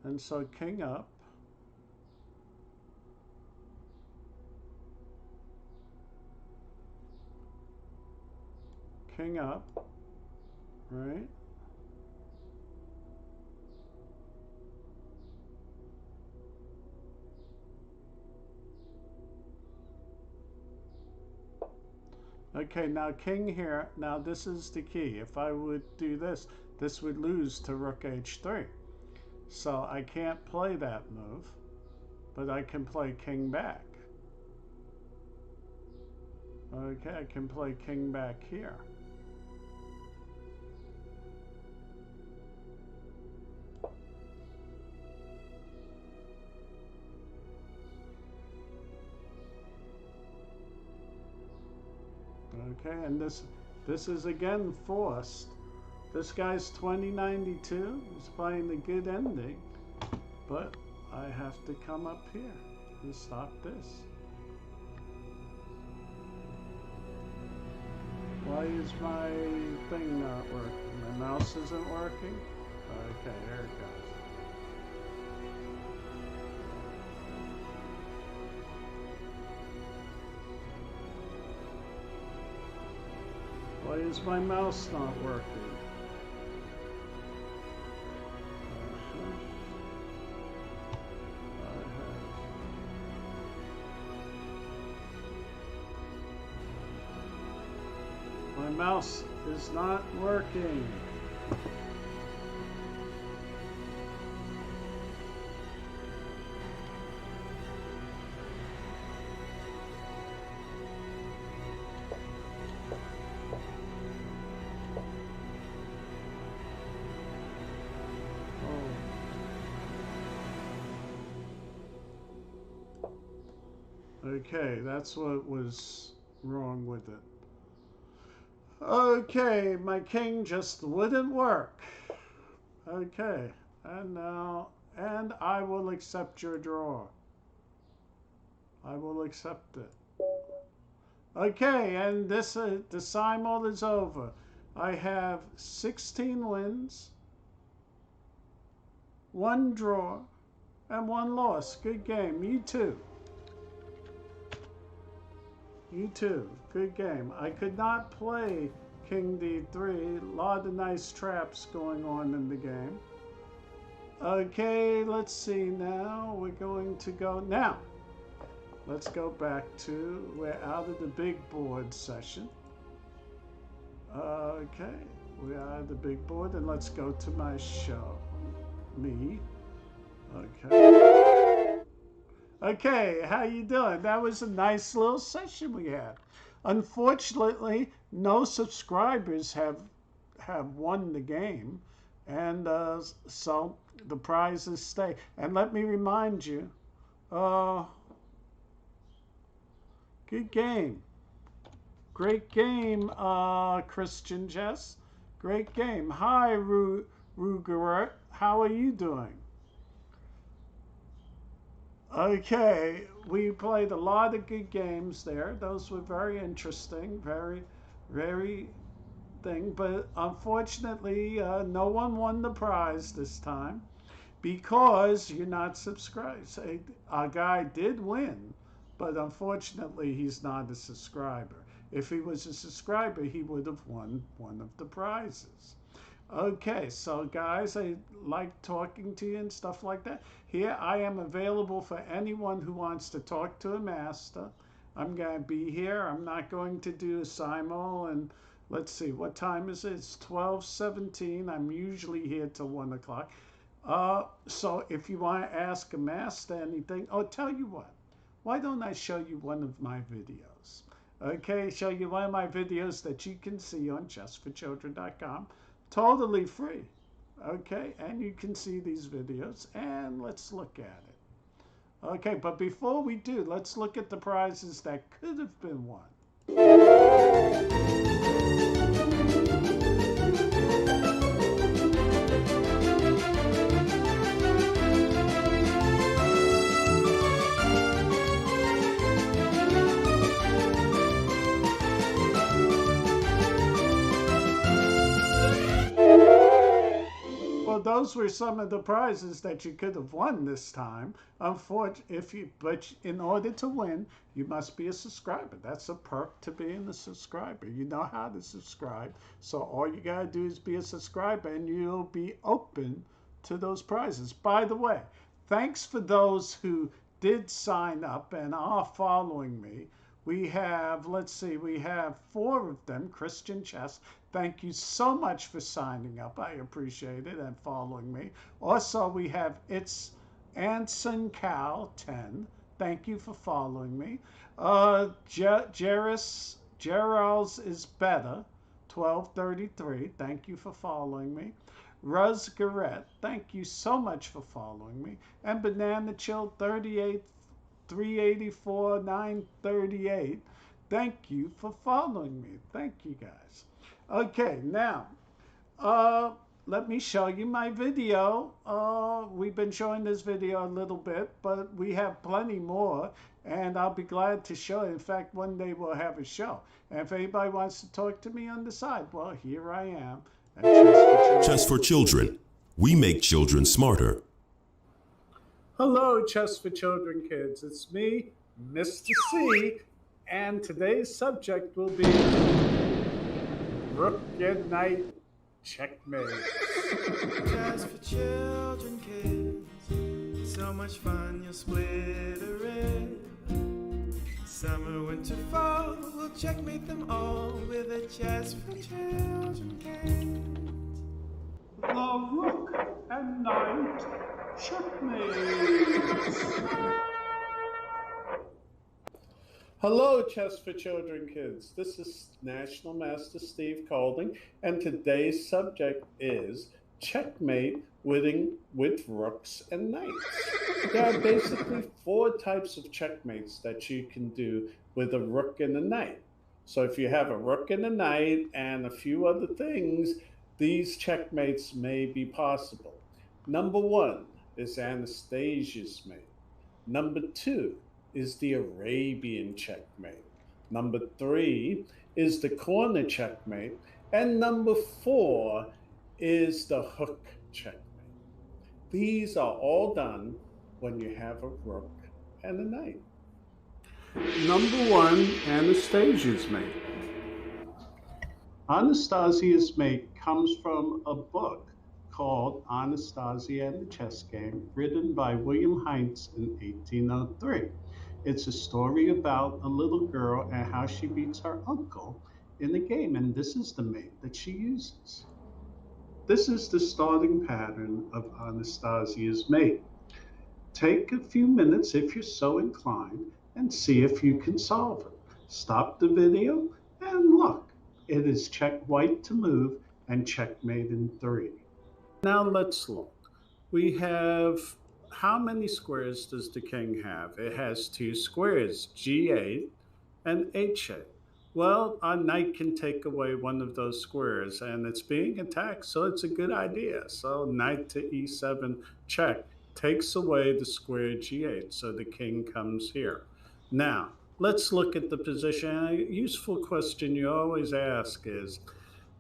B: And so king up. King up, right? Okay, now king here. Now this is the key. If I would do this, this would lose to rook h3. So I can't play that move, but I can play king back. Okay, I can play king back here. Okay, and this is again forced. This guy's 2092. He's playing the good ending, but I have to come up here and stop this. Why is my thing not working? My mouse isn't working? Okay, there it goes. Why is my mouse not working? My mouse is not working. Okay, that's what was wrong with it. Okay, my king just wouldn't work. Okay, and now, and I will accept your draw. I will accept it. Okay, and this the simul is over. I have 16 wins, 1 draw, and 1 loss. Good game. You too. You too. Good game. I could not play King D3. A lot of nice traps going on in the game. Okay, let's see now. We're going to go now. Let's go back to, we're out of the big board session. Okay, we're out of the big board, and let's go to my show. Me. Okay. Okay, how you doing? That was a nice little session we had. Unfortunately, no subscribers have won the game, and so the prizes stay. And let me remind you, good game. Great game, Christian Jess. Great game. Hi, Rugerert. How are you doing? Okay, we played a lot of good games there. Those were very interesting, very thing. But unfortunately, no one won the prize this time because you're not subscribed. A guy did win, but unfortunately, he's not a subscriber. If he was a subscriber, he would have won one of the prizes. Okay, so guys, I like talking to you and stuff like that. Here, I am available for anyone who wants to talk to a master. I'm going to be here. I'm not going to do a simul. And let's see, what time is it? It's 12:17. I'm usually here till 1 o'clock. So if you want to ask a master anything, oh, tell you what. Why don't I show you one of my videos? Okay, show you one of my videos that you can see on chessforchildren.com. Totally free. Okay, and you can see these videos, and let's look at it. Okay, but before we do, let's look at the prizes that could have been won. Well, those were some of the prizes that you could have won this time. But in order to win, you must be a subscriber. That's a perk to being a subscriber. You know how to subscribe. So all you got to do is be a subscriber, and you'll be open to those prizes. By the way, thanks for those who did sign up and are following me. We have, let's see, we have 4 of them. Christian Chess, thank you so much for signing up. I appreciate it and following me. Also, we have It's Anson Cal 10. Thank you for following me. Gerald's is better 1233. Thank you for following me. Ruz Garrett, thank you so much for following me. And Banana Chill 38 384 938. Thank you for following me. Thank you guys. Okay, now let me show you my video. We've been showing this video a little bit, but we have plenty more, and I'll be glad to show it. In fact, one day we'll have a show. And if anybody wants to talk to me on the side, well, here I am at
C: Chess for Children. We make children smarter.
B: Hello, Chess for Children kids. It's me, Mr. C, and today's subject will be Rook and Knight Checkmate.
A: Chess for children, kids. So much fun, you'll split a rib. Summer, winter, fall, we'll checkmate them all with a Chess for Children game.
B: The Rook and Knight Checkmate. Hello, Chess for Children kids. This is National Master Steve Colding, and today's subject is checkmate with rooks and knights. There are basically four types of checkmates that you can do with a rook and a knight. So if you have a rook and a knight and a few other things, these checkmates may be possible. Number one is Anastasia's mate. Number two is the Arabian checkmate. Number three is the corner checkmate. And number four is the hook checkmate. These are all done when you have a rook and a knight. Number one, Anastasia's mate. Anastasia's mate comes from a book called Anastasia and the Chess Game, written by William Heinz in 1803. It's a story about a little girl and how she beats her uncle in the game, and this is the mate that she uses. This is the starting pattern of Anastasia's mate. Take a few minutes if you're so inclined and see if you can solve it. Stop the video and look. It is check white to move and checkmate in 3. Now let's look. We have, how many squares does the king have? It has 2 squares, G8 and H8. Well, our knight can take away one of those squares, and it's being attacked, so it's a good idea. So knight to E7 check takes away the square G8, so the king comes here. Now, let's look at the position. A useful question you always ask is,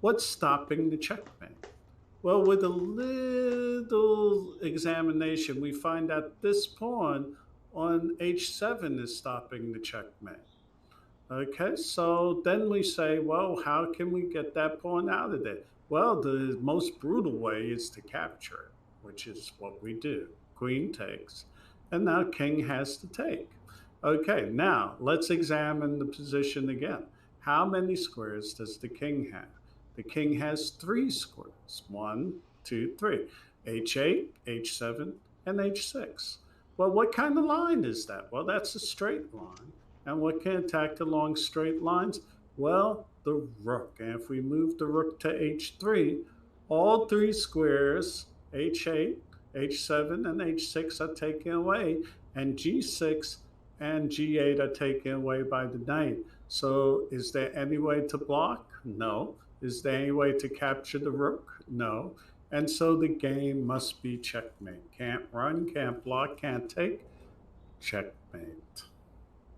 B: what's stopping the checkmate? Well, with a little examination, we find out this pawn on H7 is stopping the checkmate. Okay, so then we say, well, how can we get that pawn out of there? Well, the most brutal way is to capture it, which is what we do. Queen takes, and now king has to take. Okay, now let's examine the position again. How many squares does the king have? The king has 3 squares. 1, 2, 3. H8, H7, and H6. Well, what kind of line is that? Well, that's a straight line. And what can attack along straight lines? Well, the rook. And if we move the rook to H3, all 3 squares, H8, H7, and H6 are taken away, and G6 and G8 are taken away by the knight. So is there any way to block? No. Is there any way to capture the rook? No. And so the game must be checkmate. Can't run, can't block, can't take. Checkmate.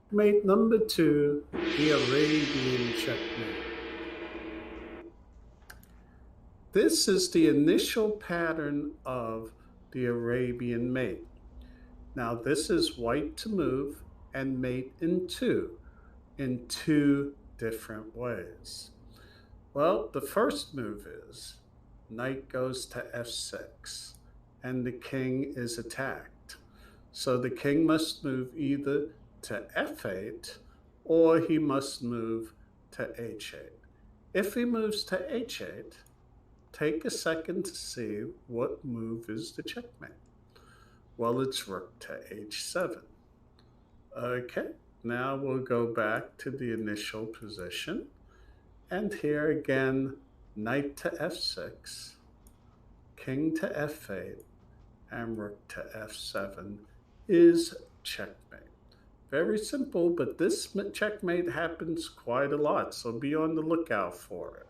B: Mate number 2, the Arabian checkmate. This is the initial pattern of the Arabian mate. Now this is white to move and mate in 2 different ways. Well, the first move is knight goes to F6 and the king is attacked. So the king must move either to F8 or he must move to H8. If he moves to H8, take a second to see what move is the checkmate. Well, it's rook to H7. Okay, now we'll go back to the initial position. And here again, knight to F6, king to F8, and rook to F7 is checkmate. Very simple, but this checkmate happens quite a lot, so be on the lookout for it.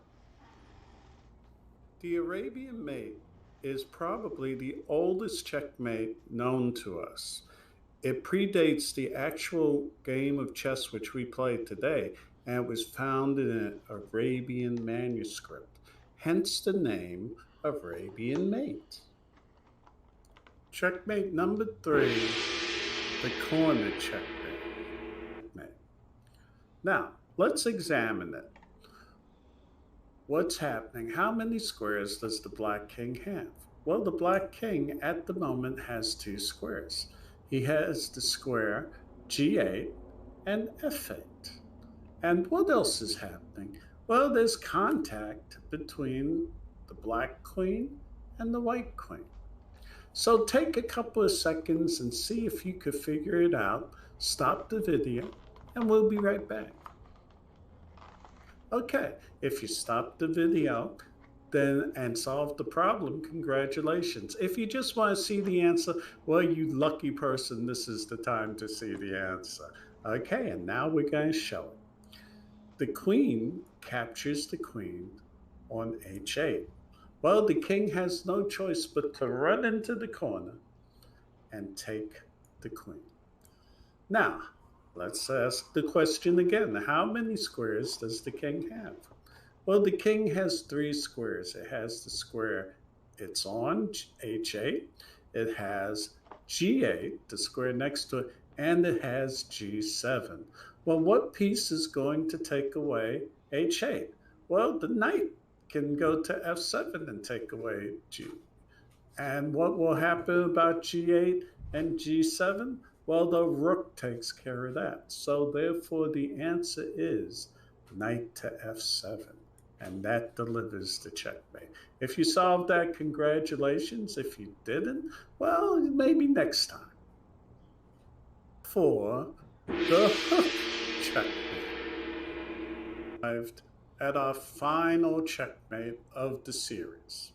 B: The Arabian Mate is probably the oldest checkmate known to us. It predates the actual game of chess which we play today, and it was found in an Arabian manuscript, hence the name Arabian Mate. Checkmate number 3, the corner checkmate. Now, let's examine it. What's happening? How many squares does the black king have? Well, the black king at the moment has 2 squares. He has the square G8 and F8. And what else is happening? Well, there's contact between the black queen and the white queen. So take a couple of seconds and see if you could figure it out. Stop the video and we'll be right back. Okay, if you stop the video, then and solve the problem, congratulations. If you just want to see the answer, well, you lucky person, this is the time to see the answer. Okay, and now we're going to show it. The queen captures the queen on h8. Well, the king has no choice but to run into the corner and take the queen. Now, let's ask the question again. How many squares does the king have? Well, the king has 3 squares. It has the square it's on, h8. It has g8, the square next to it, and it has g7. Well, what piece is going to take away h8? Well, the knight can go to f7 and take away g. And what will happen about g8 and g7? Well, the rook takes care of that. So therefore, the answer is knight to f7. And that delivers the checkmate. If you solved that, congratulations. If you didn't, well, maybe next time. For the hook checkmate. Arrived at our final checkmate of the series.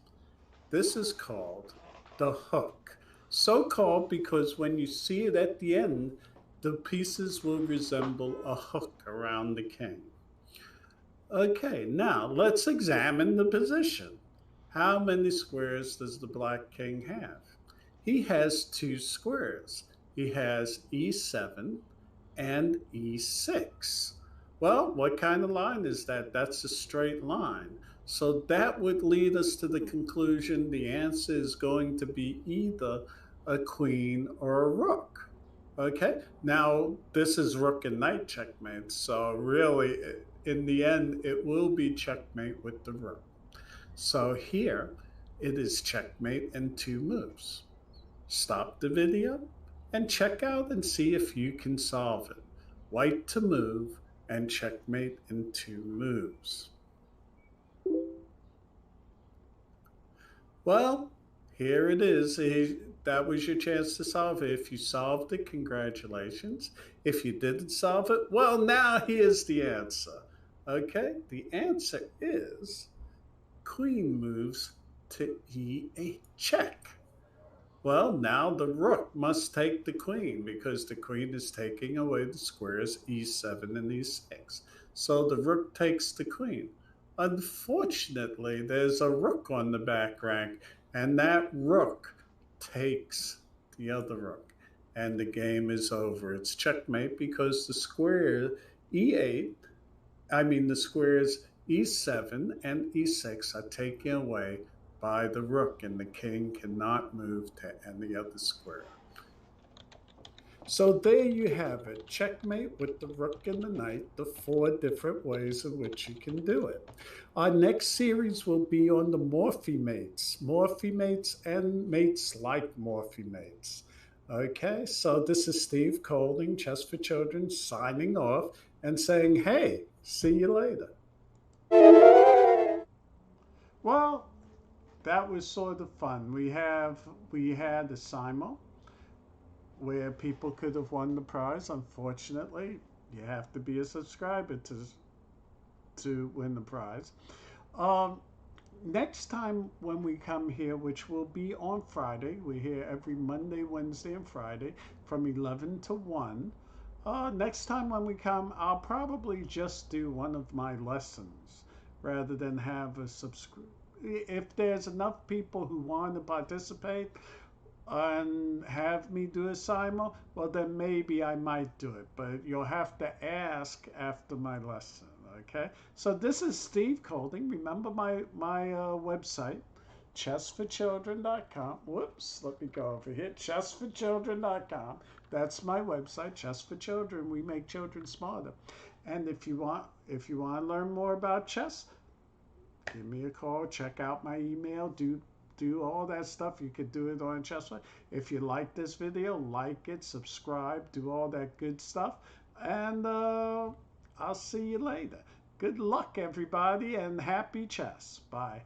B: This is called the hook. So called because when you see it at the end, the pieces will resemble a hook around the king. Okay, now let's examine the position. How many squares does the black king have? He has 2 squares. He has e7 and e6. Well, what kind of line is that? That's a straight line. So that would lead us to the conclusion the answer is going to be either a queen or a rook. Okay, now this is rook and knight checkmate, so really in the end it will be checkmate with the rook. So here it is checkmate in 2 moves. Stop the video and check out and see if you can solve it. White to move and checkmate in 2 moves. Well, here it is. That was your chance to solve it. If you solved it, congratulations. If you didn't solve it, well, now here's the answer. Okay, the answer is queen moves to e8 check. Well, now the rook must take the queen because the queen is taking away the squares e7 and e6. So the rook takes the queen. Unfortunately, there's a rook on the back rank, and that rook takes the other rook, and the game is over. It's checkmate because the square the squares e7 and e6 are taken away by the rook, and the king cannot move to any other square. So there you have it, checkmate with the rook and the knight, the 4 different ways in which you can do it. Our next series will be on the morphe-mates and mates like morphe-mates. Okay, so this is Steve Colding, Chess for Children, signing off and saying, hey, see you later. Well, that was sort of fun. We had a Simo where people could have won the prize. Unfortunately, you have to be a subscriber to win the prize. Next time when we come here, which will be on Friday, we're here every Monday, Wednesday, and Friday from 11 to 1. Next time when we come, I'll probably just do one of my lessons rather than have a subscribe. If there's enough people who want to participate and have me do a Simo, well then maybe I might do it, but you'll have to ask after my lesson. Okay, so this is Steve Colding. Remember my website, chessforchildren.com. Whoops, let me go over here. Chessforchildren.com. That's my website, Chess for Children. We make children smarter. And if you want to learn more about chess, give me a call. Check out my email. Do all that stuff. You could do it on Chess. If you like this video, like it, subscribe, do all that good stuff, and I'll see you later. Good luck, everybody, and happy chess. Bye.